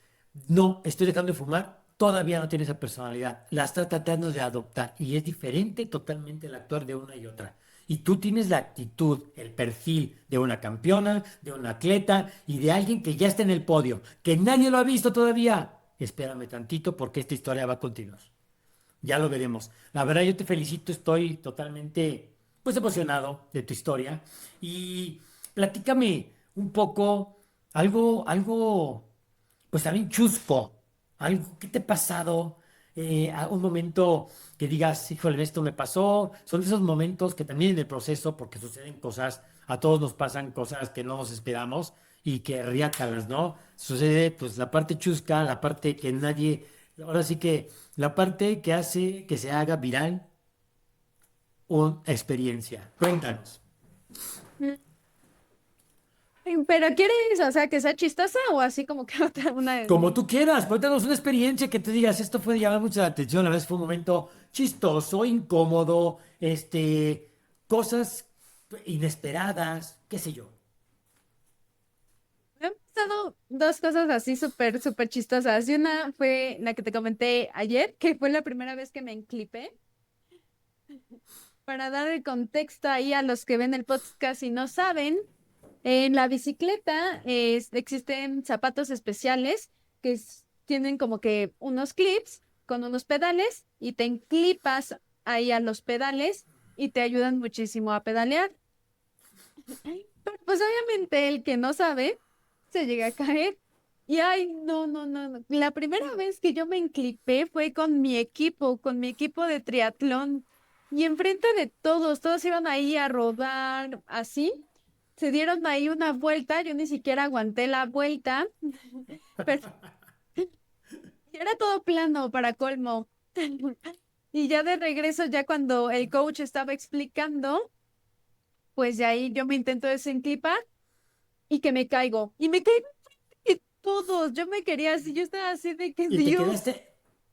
no, estoy dejando de fumar, todavía no tiene esa personalidad. La está tratando de adoptar y es diferente totalmente el actuar de una y otra. Y tú tienes la actitud, el perfil de una campeona, de un atleta y de alguien que ya está en el podio, que nadie lo ha visto todavía. Espérame tantito porque esta historia va a continuar. Ya lo veremos. La verdad, yo te felicito, estoy totalmente, pues, emocionado de tu historia. Y platícame un poco, algo, pues también chusco, algo que te ha pasado, a un momento que digas, híjole, esto me pasó. Son esos momentos que también en el proceso, porque suceden cosas, a todos nos pasan cosas que no nos esperamos y que riácalas, ¿no? Sucede, pues, la parte chusca, la parte que nadie, ahora sí que la parte que hace que se haga viral una experiencia. Cuéntanos. Pero ¿quieres, o sea, que sea chistosa o así como que otra, una Como de... tú quieras, cuéntanos una experiencia que te digas, esto fue llamar mucho la atención, a veces fue un momento chistoso, incómodo, cosas inesperadas, qué sé yo. Me han pasado dos cosas así súper, súper chistosas. Y una fue la que te comenté ayer, que fue la primera vez que me enclipé. Para dar el contexto ahí a los que ven el podcast y no saben, en la bicicleta existen zapatos especiales que tienen como que unos clips con unos pedales y te enclipas ahí a los pedales y te ayudan muchísimo a pedalear. Pero pues obviamente el que no sabe se llega a caer. Y ay, no, no, no, no. La primera vez que yo me enclipé fue con mi equipo de triatlón. Y enfrente de todos, todos iban ahí a rodar así. Se dieron ahí una vuelta, yo ni siquiera aguanté la vuelta, pero era todo plano para colmo. Y ya de regreso, ya cuando el coach estaba explicando, pues de ahí yo me intento desenclipar y que me caigo. Y me caigo y todos, yo me quería así, yo estaba así de que ¿Y Dios,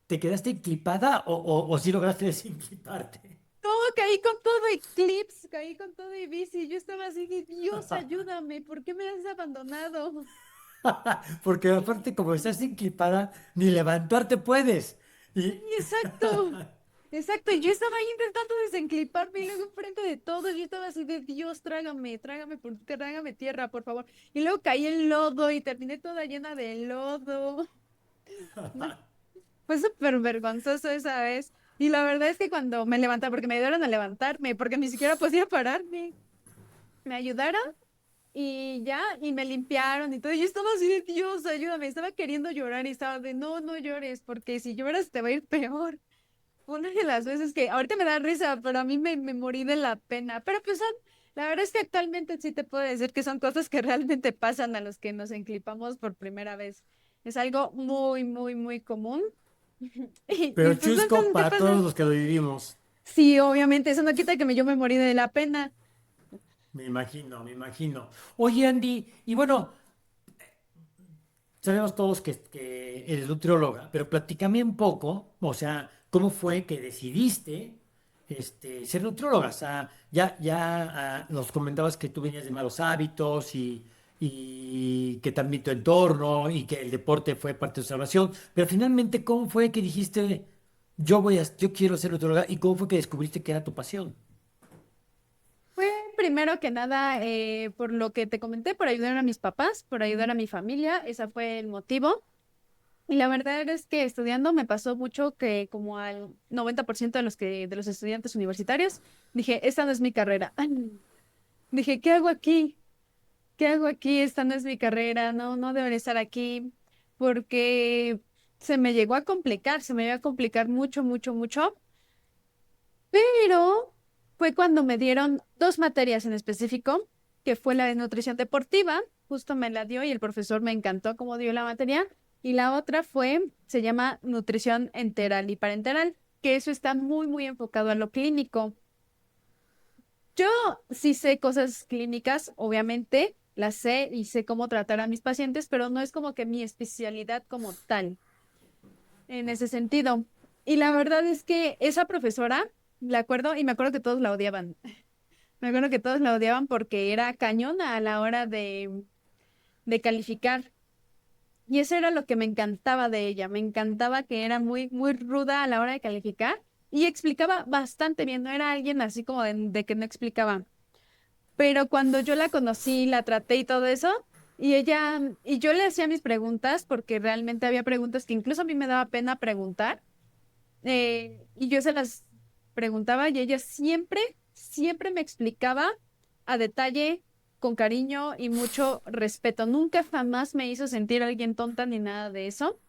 te quedaste enclipada o sí lograste desencliparte? no, caí con todo y clips, caí con todo y bici, yo estaba así de Dios, ayúdame, ¿por qué me has abandonado? Porque aparte, como estás enclipada, ni levantarte puedes. Sí, Y exacto. Exacto, y yo estaba ahí intentando desencliparme y luego enfrente de todos, yo estaba así de Dios, trágame, trágame tierra, por favor. Y luego caí en lodo y terminé toda llena de lodo. No, fue súper vergonzoso esa vez. Y la verdad es que cuando me levanté, porque me ayudaron a levantarme, porque ni siquiera podía pararme, me ayudaron Y ya, y me limpiaron y todo. Y yo estaba así de Dios, ayúdame. Estaba queriendo llorar y estaba de no, no llores, porque si lloras te va a ir peor. Fue una de las veces que ahorita me da risa, pero a mí me morí de la pena. Pero pues la verdad es que actualmente sí te puedo decir que son cosas que realmente pasan a los que nos enclipamos por primera vez. Es algo muy, muy, muy común. Y Pero pues chusco bastante para pasa. todos los que lo vivimos. Sí, obviamente, eso no quita que yo me morí de la pena. Me imagino, me imagino. Oye, Andy, y bueno, sabemos todos que eres nutrióloga, pero platícame un poco, o sea, ¿cómo fue que decidiste ser nutrióloga? O sea, ya nos comentabas que tú venías de malos hábitos y que también tu entorno y que el deporte fue parte de tu salvación, pero finalmente, ¿cómo fue que dijiste, yo quiero ser nutrióloga y cómo fue que descubriste que era tu pasión? Fue primero que nada por lo que te comenté, por ayudar a mis papás, por ayudar a mi familia, ese fue el motivo. Y la verdad es que estudiando me pasó mucho que como al 90% de los estudiantes universitarios, dije, esta no es mi carrera. Dije, ¿qué hago aquí? ¿Qué hago aquí? Esta no es mi carrera, no, no debería estar aquí, porque se me llegó a complicar, se me llegó a complicar mucho, mucho, mucho. Pero fue cuando me dieron dos materias en específico, que fue la de nutrición deportiva, justo me la dio y el profesor me encantó cómo dio la materia, y la otra se llama nutrición enteral y parenteral, que eso está muy, muy enfocado a lo clínico. Yo sí sé cosas clínicas, obviamente, las sé y sé cómo tratar a mis pacientes, pero no es como que mi especialidad como tal, en ese sentido. Y la verdad es que esa profesora, la acuerdo, y me acuerdo que todos la odiaban. Me acuerdo que todos la odiaban porque era cañona a la hora de calificar. Y eso era lo que me encantaba de ella. Me encantaba que era muy, muy ruda a la hora de calificar y explicaba bastante bien. No era alguien así como de que no explicaba. Pero cuando yo la conocí, la traté y todo eso, y yo le hacía mis preguntas porque realmente había preguntas que incluso a mí me daba pena preguntar. Y yo se las preguntaba y ella siempre, siempre me explicaba a detalle, con cariño y mucho respeto. Nunca jamás me hizo sentir alguien tonta ni nada de eso.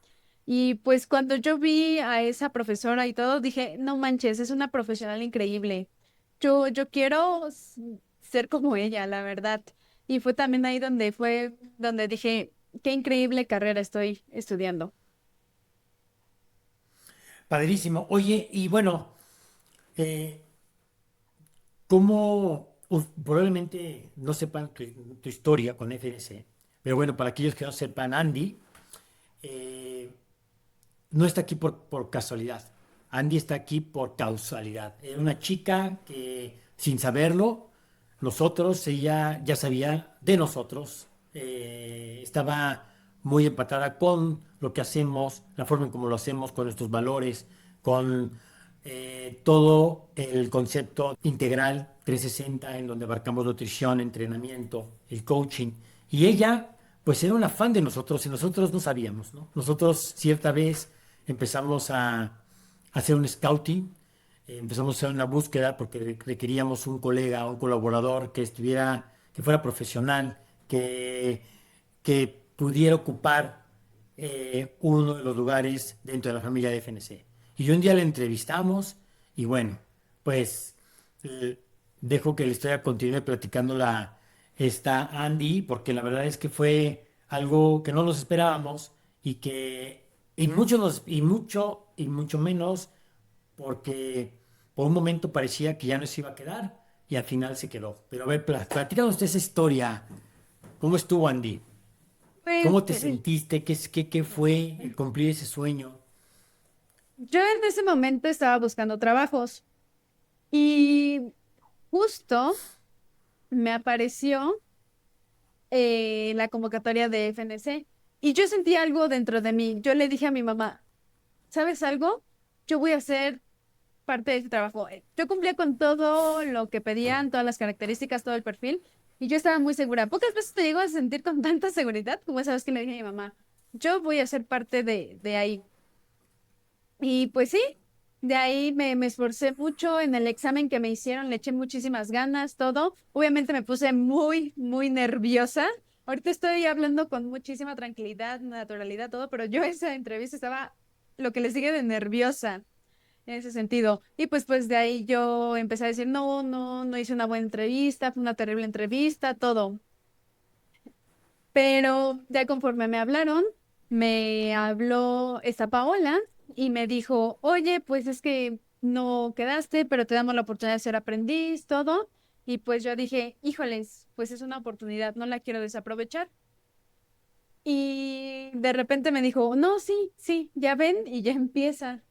Y pues cuando yo vi a esa profesora y todo, dije, no manches, es una profesional increíble. Yo quiero ser como ella, la verdad. Y fue también ahí donde dije, qué increíble carrera estoy estudiando. Padrísimo. Oye, y bueno, eh, ¿cómo probablemente no sepan tu historia con FNC? Pero bueno, para aquellos que no sepan, Andy eh, no está aquí por casualidad. Andy está aquí por causalidad. Era una chica que, sin saberlo, nosotros, ella ya sabía de nosotros, estaba muy empatada con lo que hacemos, la forma en cómo lo hacemos, con nuestros valores, con todo el concepto integral 360 en donde abarcamos nutrición, entrenamiento, el coaching. Y ella, pues era una fan de nosotros y nosotros no sabíamos, ¿no? Nosotros cierta vez empezamos a hacer un scouting, empezamos a hacer una búsqueda porque requeríamos un colega, un colaborador que estuviera, que fuera profesional, que pudiera ocupar uno de los lugares dentro de la familia de FNC. Y un día le entrevistamos y bueno, pues eh, dejo que la historia continúe platicando esta Andy, porque la verdad es que fue algo que no nos esperábamos y que y mucho menos porque por un momento parecía que ya no se iba a quedar y al final se quedó. Pero a ver, platícanos usted esa historia. ¿Cómo estuvo, Andy? Pues ¿Cómo te sentiste? ¿Qué fue el cumplir ese sueño? yo en ese momento estaba buscando trabajos y justo me apareció la convocatoria de FNC y yo sentí algo dentro de mí. Yo le dije a mi mamá, ¿sabes algo? Yo voy a ser parte de este trabajo. Yo cumplía con todo lo que pedían, todas las características, todo el perfil y yo estaba muy segura. Pocas veces te llego a sentir con tanta seguridad como esa vez que le dije a mi mamá, yo voy a ser parte de ahí. Y pues sí. De ahí me esforcé mucho en el examen que me hicieron, le eché muchísimas ganas, todo. Obviamente me puse muy, muy nerviosa. Ahorita estoy hablando con muchísima tranquilidad, naturalidad, todo, pero yo esa entrevista estaba lo que le sigue de nerviosa en ese sentido. Y pues de ahí yo empecé a decir, no, no, no hice una buena entrevista, fue una terrible entrevista, todo. Pero ya conforme me hablaron, me habló esta Paola y me dijo, oye, pues es que no quedaste, pero te damos la oportunidad de ser aprendiz, todo. Y pues yo dije, híjoles, pues es una oportunidad, no la quiero desaprovechar. Y de repente me dijo, no, sí, sí, ya ven y ya empieza.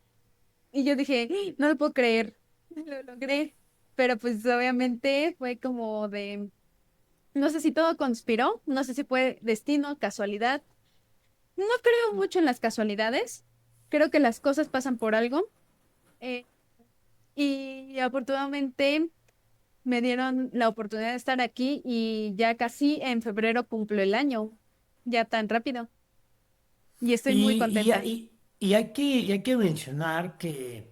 Y yo dije, no lo puedo creer, lo logré. Pero pues obviamente fue como de, no sé si todo conspiró, no sé si fue destino, casualidad. No creo mucho en las casualidades. Creo que las cosas pasan por algo. eh, y afortunadamente me dieron la oportunidad de estar aquí y ya casi en febrero cumplo el año. Ya tan rápido. Y estoy muy Y, y, contenta. y hay que mencionar que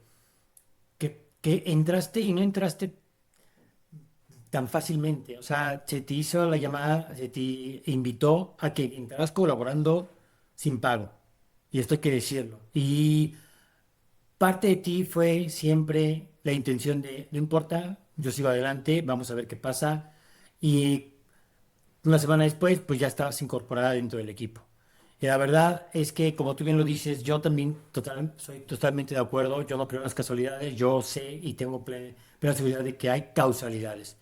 entraste y no entraste tan fácilmente. O sea, se te hizo la llamada, se te invitó a que entraras colaborando sin pago. Y esto hay que decirlo. Y parte de ti fue siempre la intención de, no importa, yo sigo adelante, vamos a ver qué pasa. Y una semana después, pues ya estabas incorporada dentro del equipo. Y la verdad es que, como tú bien lo dices, yo también soy totalmente de acuerdo. Yo no creo en las casualidades. Yo sé y tengo plena seguridad de que hay causalidades.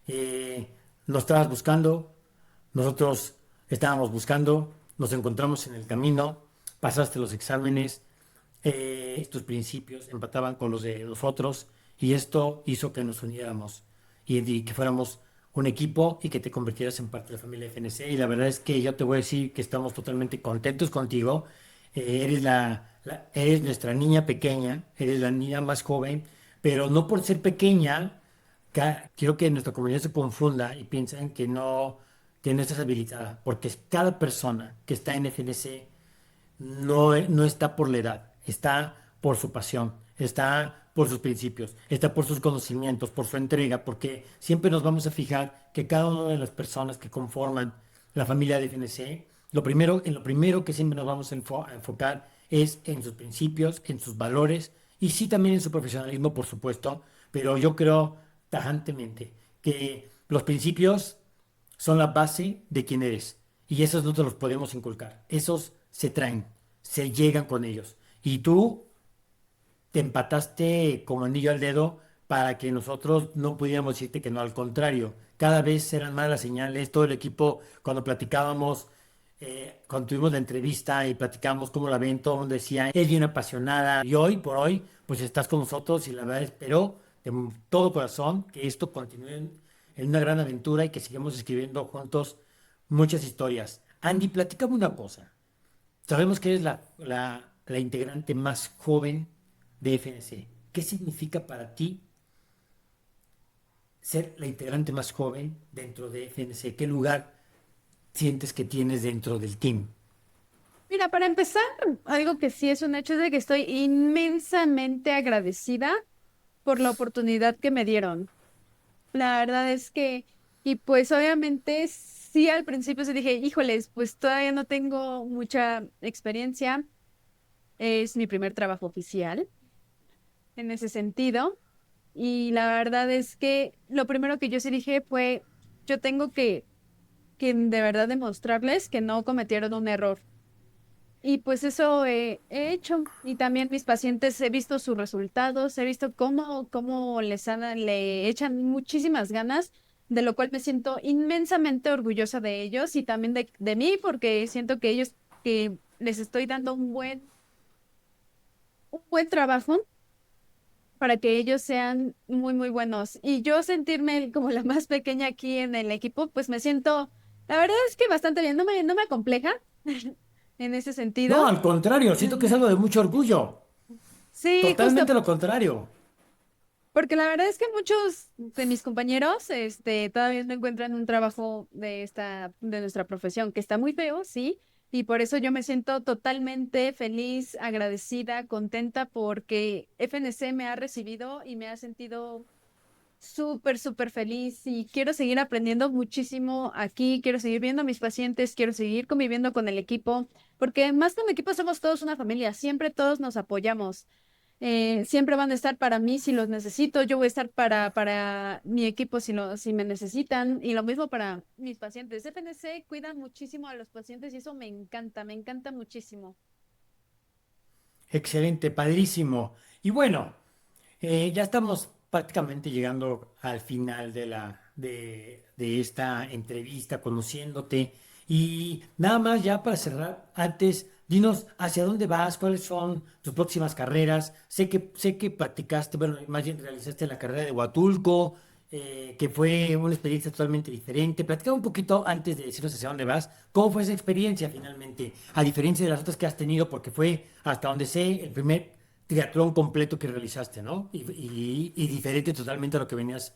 Eh, lo estabas buscando, nosotros estábamos buscando, nos encontramos en el camino, pasaste los exámenes, tus principios empataban con los de nosotros y esto hizo que nos uniéramos y que fuéramos un equipo y que te convirtieras en parte de la familia FNC. Y la verdad es que yo te voy a decir que estamos totalmente contentos contigo. Eres eres nuestra niña pequeña, eres la niña más joven, pero no por ser pequeña, quiero que nuestra comunidad se confunda y piensen que no estás habilitada, porque cada persona que está en FNC no está por la edad, está por su pasión, está por sus principios, está por sus conocimientos, por su entrega, porque siempre nos vamos a fijar que cada una de las personas que conforman la familia de FNC, en lo primero que siempre nos vamos a enfocar es en sus principios, en sus valores y sí también en su profesionalismo, por supuesto, pero yo creo tajantemente que los principios son la base de quién eres. Y esos no te los podemos inculcar. Esos se traen, se llegan con ellos. Y tú te empataste como anillo al dedo para que nosotros no pudiéramos decirte que no. Al contrario, cada vez eran más las señales. Todo el equipo, cuando platicábamos, cuando tuvimos la entrevista y platicábamos cómo la ven, todo el mundo decía, es bien apasionada. Y hoy por hoy, pues estás con nosotros y la verdad espero de todo corazón que esto continúe en una gran aventura y que sigamos escribiendo juntos muchas historias. Andy, platícame una cosa. Sabemos que eres la integrante más joven de FNC. ¿Qué significa para ti ser la integrante más joven dentro de FNC? ¿Qué lugar sientes que tienes dentro del team? Mira, para empezar, algo que sí es un hecho es de que estoy inmensamente agradecida por la oportunidad que me dieron. La verdad es que, y pues obviamente sí al principio se dije, híjoles, pues todavía no tengo mucha experiencia, es mi primer trabajo oficial en ese sentido, y la verdad es que lo primero que yo sí dije fue, yo tengo que de verdad demostrarles que no cometieron un error. Y pues eso he hecho. Y también mis pacientes he visto sus resultados, he visto cómo le echan muchísimas ganas, de lo cual me siento inmensamente orgullosa de ellos y también de mí, porque siento que ellos, que les estoy dando un buen trabajo para que ellos sean muy, muy buenos. Y yo sentirme como la más pequeña aquí en el equipo, pues me siento, la verdad es que bastante bien, no me acompleja en ese No, sentido. al contrario, siento que es algo de mucho orgullo. Sí, justo. Totalmente lo contrario. Porque la verdad es que muchos de mis compañeros, todavía no encuentran un trabajo de nuestra profesión, que está muy feo, sí, Y por eso yo me siento totalmente feliz, agradecida, contenta porque FNC me ha recibido y me ha sentido súper, súper feliz y quiero seguir aprendiendo muchísimo aquí, quiero seguir viendo a mis pacientes, quiero seguir conviviendo con el equipo, porque más que un equipo somos todos una familia, siempre todos nos apoyamos. Siempre van a estar para mí si los necesito, yo voy a estar para mi equipo si me necesitan y lo mismo para mis pacientes. FNC cuida muchísimo a los pacientes y eso me encanta muchísimo. Excelente, padrísimo. Y bueno, ya estamos prácticamente llegando al final de esta entrevista, conociéndote. Y nada más ya para cerrar, antes, dinos hacia dónde vas, cuáles son tus próximas carreras. Sé que practicaste, bueno, más bien realizaste la carrera de Huatulco, que fue una experiencia totalmente diferente. Platica un poquito antes de decirnos hacia dónde vas. ¿Cómo fue esa experiencia finalmente? A diferencia de las otras que has tenido, porque fue, hasta donde sé, el primer triatlón completo que realizaste, ¿no? Y diferente totalmente a lo que venías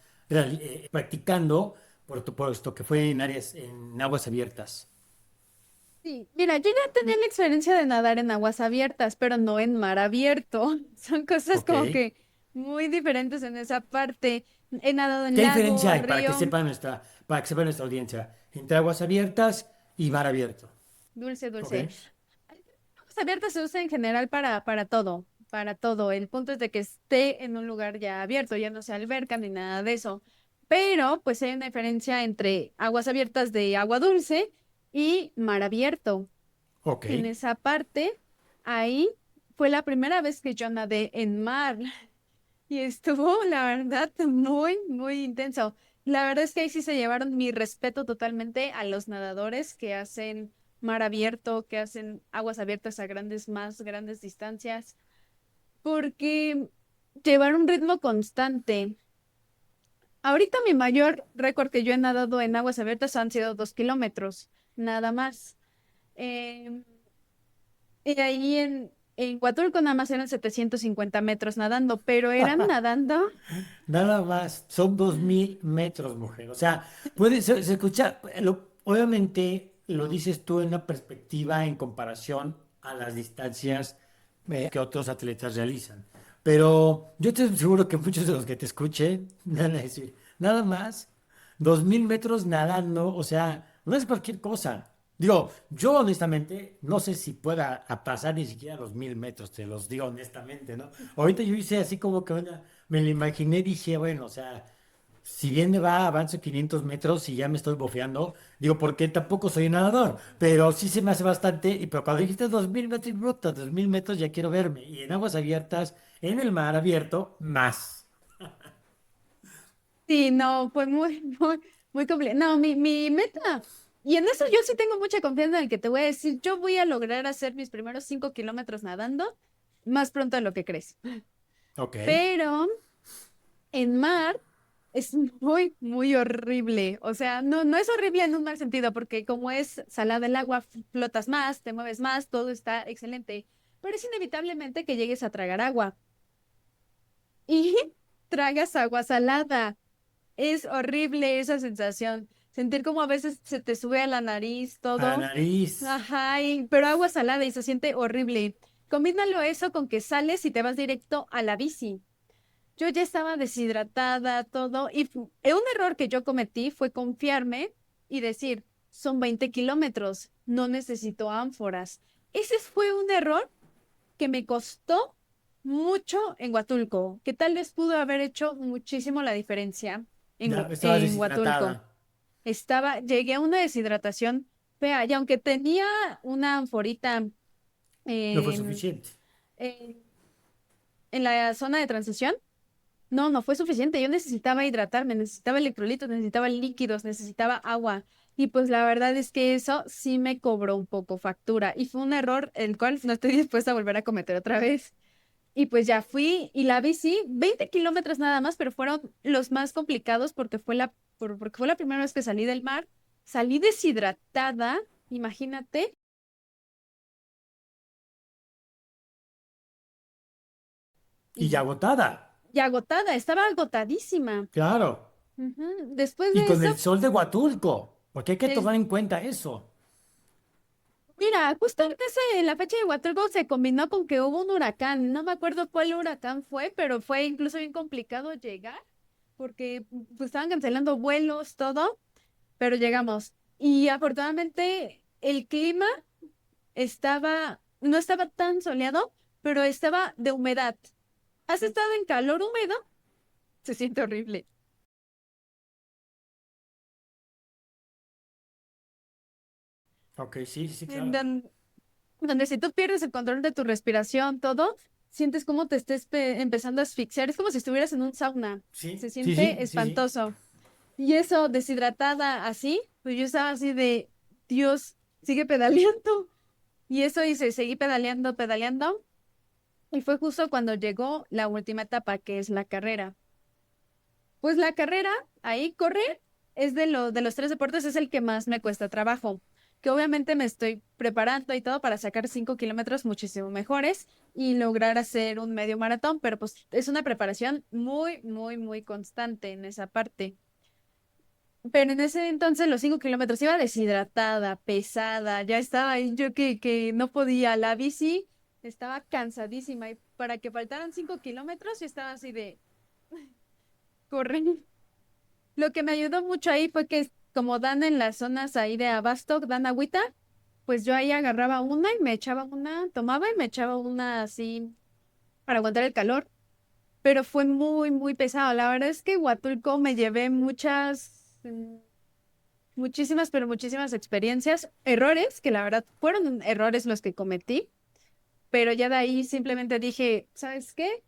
practicando, por esto que fue en áreas, en aguas abiertas. Sí, mira, yo ya tenía la experiencia de nadar en aguas abiertas, pero no en mar abierto. Son cosas Ok. como que muy diferentes en esa parte. He nadado en ¿Qué diferencia lago, hay río, para que sepa nuestra audiencia entre aguas abiertas y mar abierto? dulce, Ok. dulce. Aguas abiertas se usa en general para todo, para todo. El punto es de que esté en un lugar ya abierto, ya no sea alberca ni nada de eso. Pero, pues hay una diferencia entre aguas abiertas de agua dulce y mar abierto. Ok. En esa parte, ahí fue la primera vez que yo nadé en mar y estuvo, la verdad, muy, muy intenso. La verdad es que ahí sí se llevaron mi respeto totalmente a los nadadores que hacen mar abierto, que hacen aguas abiertas a más grandes distancias, porque llevar un ritmo constante. Ahorita mi mayor récord que yo he nadado en aguas abiertas han sido 2 kilómetros, nada más. Em, Y ahí en Huatulco nada más eran 750 metros nadando, pero eran nadando. Nada más, son 2000 metros, mujer. O sea, se escucha, obviamente lo dices tú en una perspectiva en comparación a las distancias que otros atletas realizan. Pero yo estoy seguro que muchos de los que te escuchen van a decir, nada más, 2000 metros nadando, o sea, no es cualquier cosa. Digo, yo honestamente no sé si pueda a pasar ni siquiera los 1000 metros, te los digo honestamente, ¿no? Ahorita yo hice así como que me lo imaginé, dije, bueno, o sea, si bien me va, avanzo 500 metros y ya me estoy bofeando, digo, porque tampoco soy un nadador, pero sí se me hace bastante, pero cuando dijiste 2000 metros, bruta, 2000 metros ya quiero verme, y en aguas abiertas, en el mar abierto, más. Sí, no, fue muy, muy, muy complicado. No, mi meta, y en eso yo sí tengo mucha confianza en el que te voy a decir, yo voy a lograr hacer mis primeros 5 kilómetros nadando más pronto de lo que crees. Ok. Pero en mar es muy, muy horrible. O sea, no, no es horrible en un mal sentido, porque como es salada el agua, flotas más, te mueves más, todo está excelente. Pero es inevitablemente que llegues a tragar agua y tragas agua salada. Es horrible esa sensación. Sentir como a veces se te sube a la nariz A la todo. nariz. Ajá, pero agua salada y se siente horrible. Combínalo eso con que sales y te vas directo a la bici. Yo ya estaba deshidratada, todo, y un error que yo cometí fue confiarme y decir, son 20 kilómetros, no necesito ánforas. Ese fue un error que me costó mucho en Huatulco, que tal vez pudo haber hecho muchísimo la diferencia Ya estabas en Huatulco. deshidratada. Llegué a una deshidratación fea, y aunque tenía una anforita No fue en, suficiente. en en la zona de transición, no, no fue suficiente. Yo necesitaba hidratarme, necesitaba electrolitos, necesitaba líquidos, necesitaba agua. Y pues la verdad es que eso sí me cobró un poco factura. Y fue un error el cual no estoy dispuesta a volver a cometer otra vez. Y pues ya fui y la bici, 20 kilómetros nada más, pero fueron los más complicados porque porque fue la primera vez que salí del mar. Salí deshidratada, imagínate, Y ya y, agotada. y agotada, estaba agotadísima. Claro. Ujú. Después Y de con eso, el sol de Huatulco. Porque hay que es tomar en cuenta eso. Mira, justo en la fecha de Huatulco se combinó con que hubo un huracán. No me acuerdo cuál huracán fue, pero fue incluso bien complicado llegar porque pues, estaban cancelando vuelos, todo, pero llegamos. Y afortunadamente el clima no estaba tan soleado, pero estaba de humedad. ¿Has estado en calor húmedo? Se siente horrible. Ok, sí, sí, En claro. don- Donde si tú pierdes el control de tu respiración, todo, sientes como te estés empezando a asfixiar. Es como si estuvieras en un sauna. Se Sí, sí, siente sí, sí, sí. espantoso. Y eso, deshidratada así, pues yo estaba así de, Dios, sigue pedaleando. Y eso hice, seguí pedaleando, pedaleando. Y fue justo cuando llegó la última etapa, que es la carrera. Pues la carrera, ahí correr, es de los tres deportes, es el que más me cuesta trabajo. Que obviamente me estoy preparando y todo para sacar 5 kilómetros muchísimo mejores y lograr hacer un medio maratón, pero pues es una preparación muy, muy, muy constante en esa parte. Pero en ese entonces los 5 kilómetros iba deshidratada, pesada, ya estaba ahí yo que no podía. La bici estaba cansadísima y para que faltaran 5 kilómetros yo estaba así de correr. Lo que me ayudó mucho ahí fue que como dan en las zonas ahí de abasto, dan agüita, pues yo ahí agarraba una y me echaba una, tomaba y me echaba una así para aguantar el calor. Pero fue muy, muy pesado. La verdad es que Huatulco me llevé muchísimas, pero muchísimas experiencias, errores, que la verdad fueron errores los que cometí, pero ya de ahí simplemente dije, ¿sabes qué?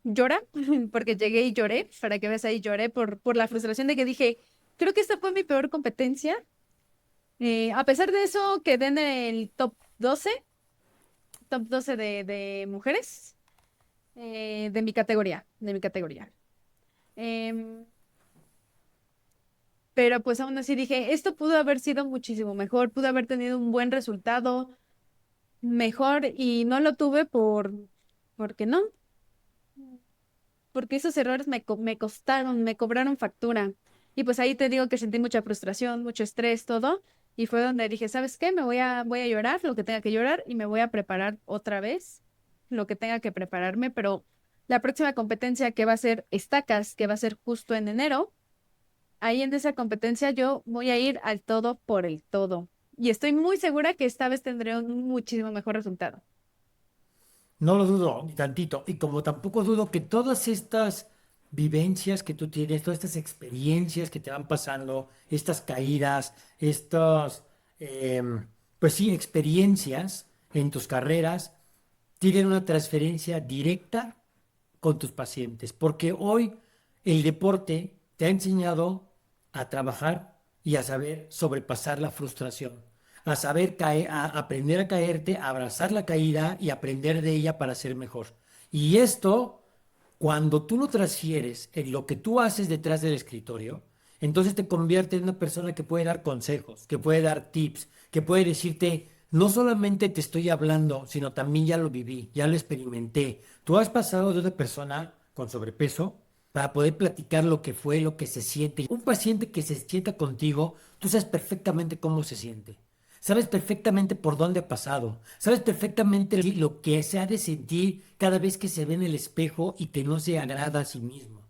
Llora, porque llegué y lloré, para que veas ahí lloré por la frustración de que dije, creo que esta fue mi peor competencia. A pesar de eso, quedé en el top 12 de mujeres de mi categoría. Em, pero pues aún así dije, esto pudo haber sido muchísimo mejor, pudo haber tenido un buen resultado mejor y no lo tuve porque no, porque esos errores me costaron, me cobraron factura. Y pues ahí te digo que sentí mucha frustración, mucho estrés, todo. Y fue donde dije, ¿sabes qué? Voy a llorar lo que tenga que llorar y me voy a preparar otra vez lo que tenga que prepararme. Pero la próxima competencia que va a ser estacas, que va a ser justo en enero, ahí en esa competencia yo voy a ir al todo por el todo. Y estoy muy segura que esta vez tendré un muchísimo mejor resultado. No lo dudo, ni tantito. Y como tampoco dudo que todas estas vivencias que tú tienes, todas estas experiencias que te van pasando, estas caídas, estas, pues sí, experiencias en tus carreras, tienen una transferencia directa con tus pacientes. Porque hoy el deporte te ha enseñado a trabajar y a saber sobrepasar la frustración, a saber caer, a aprender a caerte, a abrazar la caída y aprender de ella para ser mejor. Y esto, cuando tú lo transfieres en lo que tú haces detrás del escritorio, entonces te convierte en una persona que puede dar consejos, que puede dar tips, que puede decirte, no solamente te estoy hablando, sino también ya lo viví, ya lo experimenté. Tú has pasado de una persona con sobrepeso para poder platicar lo que fue, lo que se siente. Un paciente que se sienta contigo, tú sabes perfectamente cómo se siente. Sabes perfectamente por dónde ha pasado. Sabes perfectamente lo que se ha de sentir cada vez que se ve en el espejo y que no se agrada a sí mismo.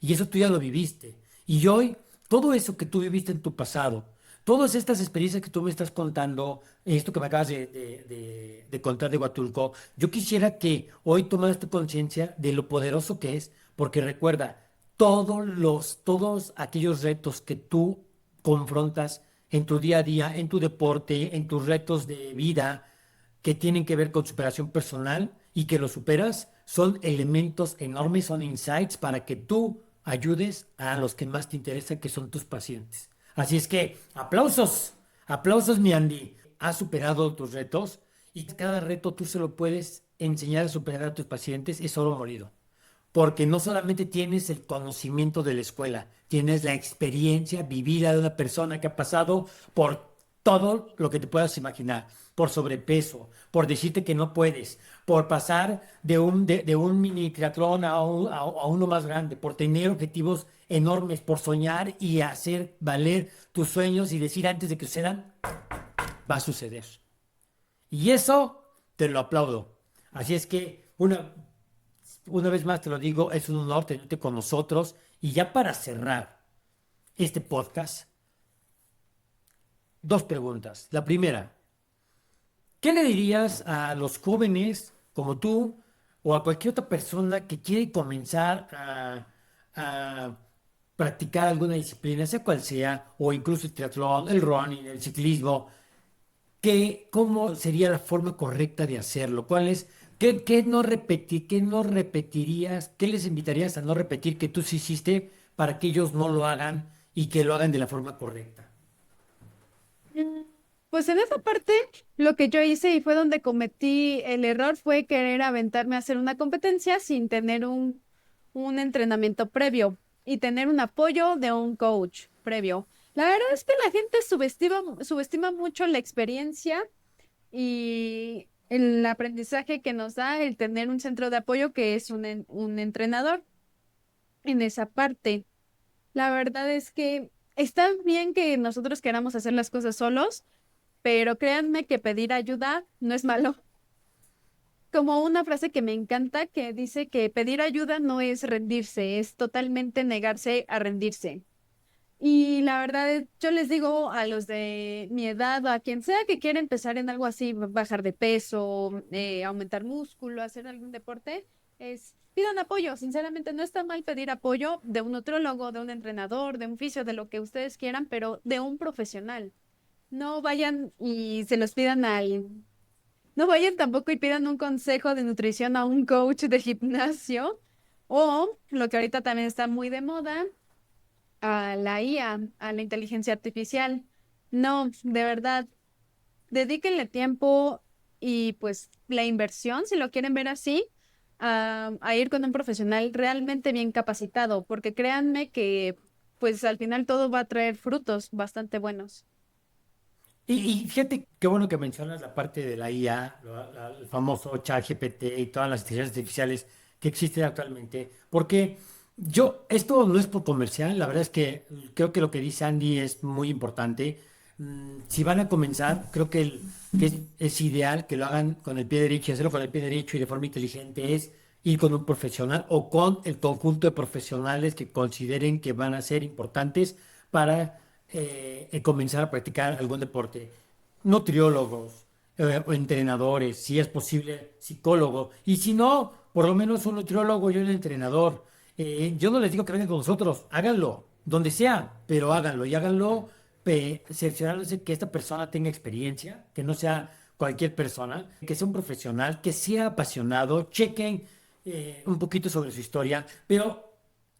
Y eso tú ya lo viviste. Y hoy, todo eso que tú viviste en tu pasado, todas estas experiencias que tú me estás contando, esto que me acabas de contar de Huatulco, yo quisiera que hoy tomaras tu conciencia de lo poderoso que es, porque recuerda, todos aquellos retos que tú confrontas en tu día a día, en tu deporte, en tus retos de vida que tienen que ver con superación personal y que lo superas, son elementos enormes, son insights para que tú ayudes a los que más te interesan, que son tus pacientes. Así es que aplausos, aplausos, mi Andy. Has superado tus retos y cada reto tú se lo puedes enseñar a superar a tus pacientes, es oro molido. Porque no solamente tienes el conocimiento de la escuela, tienes la experiencia vivida de una persona que ha pasado por todo lo que te puedas imaginar, por sobrepeso, por decirte que no puedes, por pasar de un mini triatlón a uno más grande, por tener objetivos enormes, por soñar y hacer valer tus sueños y decir antes de que sucedan, va a suceder. Y eso te lo aplaudo. Así es que una vez más te lo digo, es un honor tenerte con nosotros. Y ya para cerrar este podcast, dos preguntas. La primera, ¿qué le dirías a los jóvenes como tú o a cualquier otra persona que quiere comenzar a practicar alguna disciplina, sea cual sea, o incluso el triatlón, el running, el ciclismo? ¿Cómo sería la forma correcta de hacerlo? ¿Qué no repetirías? ¿Qué les invitarías a no repetir que tú sí hiciste para que ellos no lo hagan y que lo hagan de la forma correcta? Mm, Pues en esa parte, lo que yo hice y fue donde cometí el error fue querer aventarme a hacer una competencia sin tener un entrenamiento previo y tener un apoyo de un coach previo. La verdad es que la gente subestima mucho la experiencia y el aprendizaje que nos da el tener un centro de apoyo que es un entrenador en esa parte. La verdad es que está bien que nosotros queramos hacer las cosas solos, pero créanme que pedir ayuda no es malo. Como una frase que me encanta que dice que pedir ayuda no es rendirse, es totalmente negarse a rendirse. Y la verdad, yo les digo a los de mi edad, a quien sea que quiera empezar en algo así, bajar de peso, aumentar músculo, hacer algún deporte, pidan apoyo. Sinceramente, no está mal pedir apoyo de un nutriólogo, de un entrenador, de un fisio, de lo que ustedes quieran, pero de un profesional. No vayan y se los pidan al... No vayan tampoco y pidan un consejo de nutrición a un coach de gimnasio o lo que ahorita también está muy de moda, a la IA, a la inteligencia artificial. No, de verdad, dedíquenle tiempo y pues la inversión, si lo quieren ver así, a ir con un profesional realmente bien capacitado, porque créanme que pues al final todo va a traer frutos bastante buenos. Y fíjate qué bueno que mencionas la parte de la IA, el famoso ChatGPT y todas las inteligencias artificiales que existen actualmente, porque esto no es por comercial, la verdad es que creo que lo que dice Andy es muy importante. Si van a comenzar, creo que es ideal que lo hagan con el pie derecho y hacerlo con el pie derecho y de forma inteligente es ir con un profesional o con el conjunto de profesionales que consideren que van a ser importantes para comenzar a practicar algún deporte. Nutriólogos, o entrenadores, si es posible, psicólogo. Y si no, por lo menos un nutriólogo y un entrenador. Yo no les digo que vengan con nosotros, háganlo, donde sea, pero háganlo y háganlo cerciorándose que esta persona tenga experiencia, que no sea cualquier persona, que sea un profesional, que sea apasionado, chequen un poquito sobre su historia, pero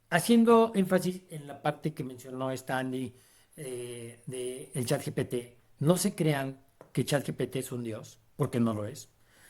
haciendo énfasis en la parte que mencionó Stanley de el ChatGPT, no se crean que ChatGPT es un dios, porque no lo es.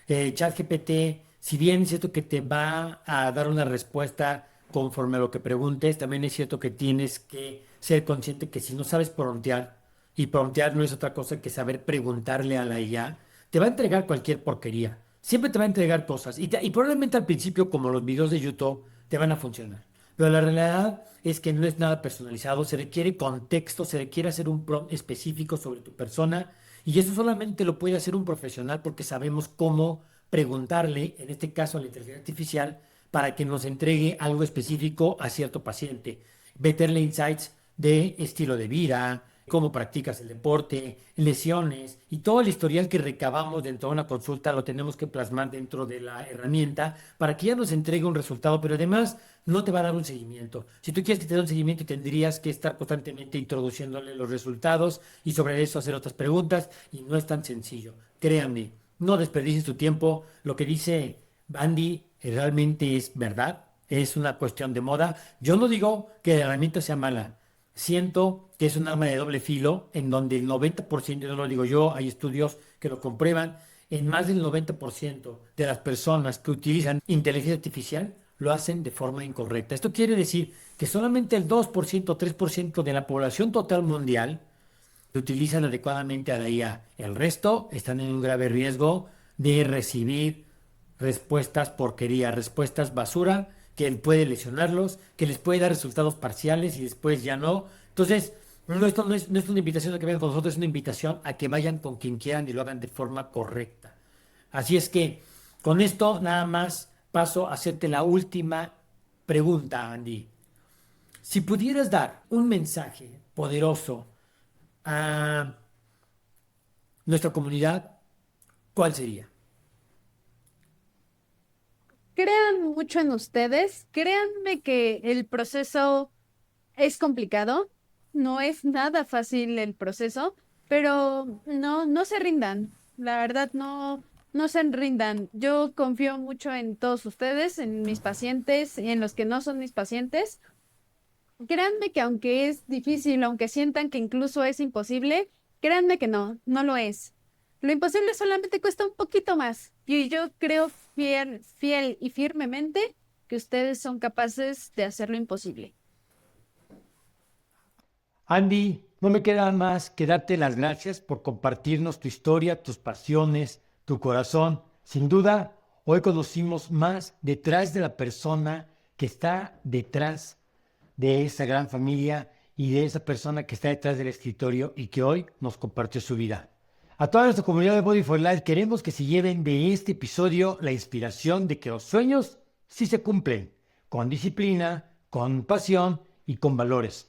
ChatGPT, si bien es cierto que te va a dar una respuesta conforme a lo que preguntes, también es cierto que tienes que ser consciente que si no sabes promptear, y promptear no es otra cosa que saber preguntarle a la IA, te va a entregar cualquier porquería. Siempre te va a entregar cosas. Y probablemente al principio, como los videos de YouTube, te van a funcionar. Pero la realidad es que no es nada personalizado, se requiere contexto, se requiere hacer un prompt específico sobre tu persona y eso solamente lo puede hacer un profesional porque sabemos cómo preguntarle, en este caso a la inteligencia artificial, para que nos entregue algo específico a cierto paciente. Meterle insights de estilo de vida, cómo practicas el deporte, lesiones y todo el historial que recabamos dentro de una consulta lo tenemos que plasmar dentro de la herramienta para que ya nos entregue un resultado, pero además no te va a dar un seguimiento. Si tú quieres que te dé un seguimiento, tendrías que estar constantemente introduciéndole los resultados y sobre eso hacer otras preguntas y no es tan sencillo. Créanme, no desperdicies tu tiempo. Lo que dice Bandy realmente es verdad, es una cuestión de moda. Yo no digo que la herramienta sea mala. Siento que es un arma de doble filo en donde el 90%, no lo digo yo, hay estudios que lo comprueban, en más del 90% de las personas que utilizan inteligencia artificial lo hacen de forma incorrecta. Esto quiere decir que solamente el 2% o 3% de la población total mundial utilizan adecuadamente a la IA. El resto están en un grave riesgo de recibir respuestas porquería, respuestas basura, que puede lesionarlos, que les puede dar resultados parciales y después ya no. Entonces, No, esto no es una invitación a que vayan con nosotros, es una invitación a que vayan con quien quieran y lo hagan de forma correcta. Así es que con esto nada más paso a hacerte la última pregunta, Andy. Si pudieras dar un mensaje poderoso a nuestra comunidad, ¿cuál sería? Crean mucho en ustedes, créanme que el proceso es complicado, no es nada fácil el proceso, pero no se rindan, la verdad no se rindan. Yo confío mucho en todos ustedes, en mis pacientes y en los que no son mis pacientes. Créanme que aunque es difícil, aunque sientan que incluso es imposible, créanme que no lo es. Lo imposible solamente cuesta un poquito más. Y yo creo fiel y firmemente que ustedes son capaces de hacer lo imposible. Andy, no me queda más que darte las gracias por compartirnos tu historia, tus pasiones, tu corazón. Sin duda, hoy conocimos más detrás de la persona que está detrás de esa gran familia y de esa persona que está detrás del escritorio y que hoy nos compartió su vida. A toda nuestra comunidad de Body for Life queremos que se lleven de este episodio la inspiración de que los sueños sí se cumplen, con disciplina, con pasión y con valores.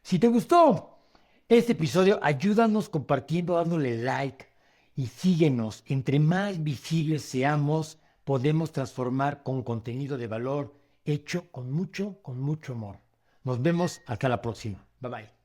Si te gustó este episodio, ayúdanos compartiendo, dándole like y síguenos. Entre más visibles seamos, podemos transformar con contenido de valor hecho con mucho amor. Nos vemos hasta la próxima. Bye bye.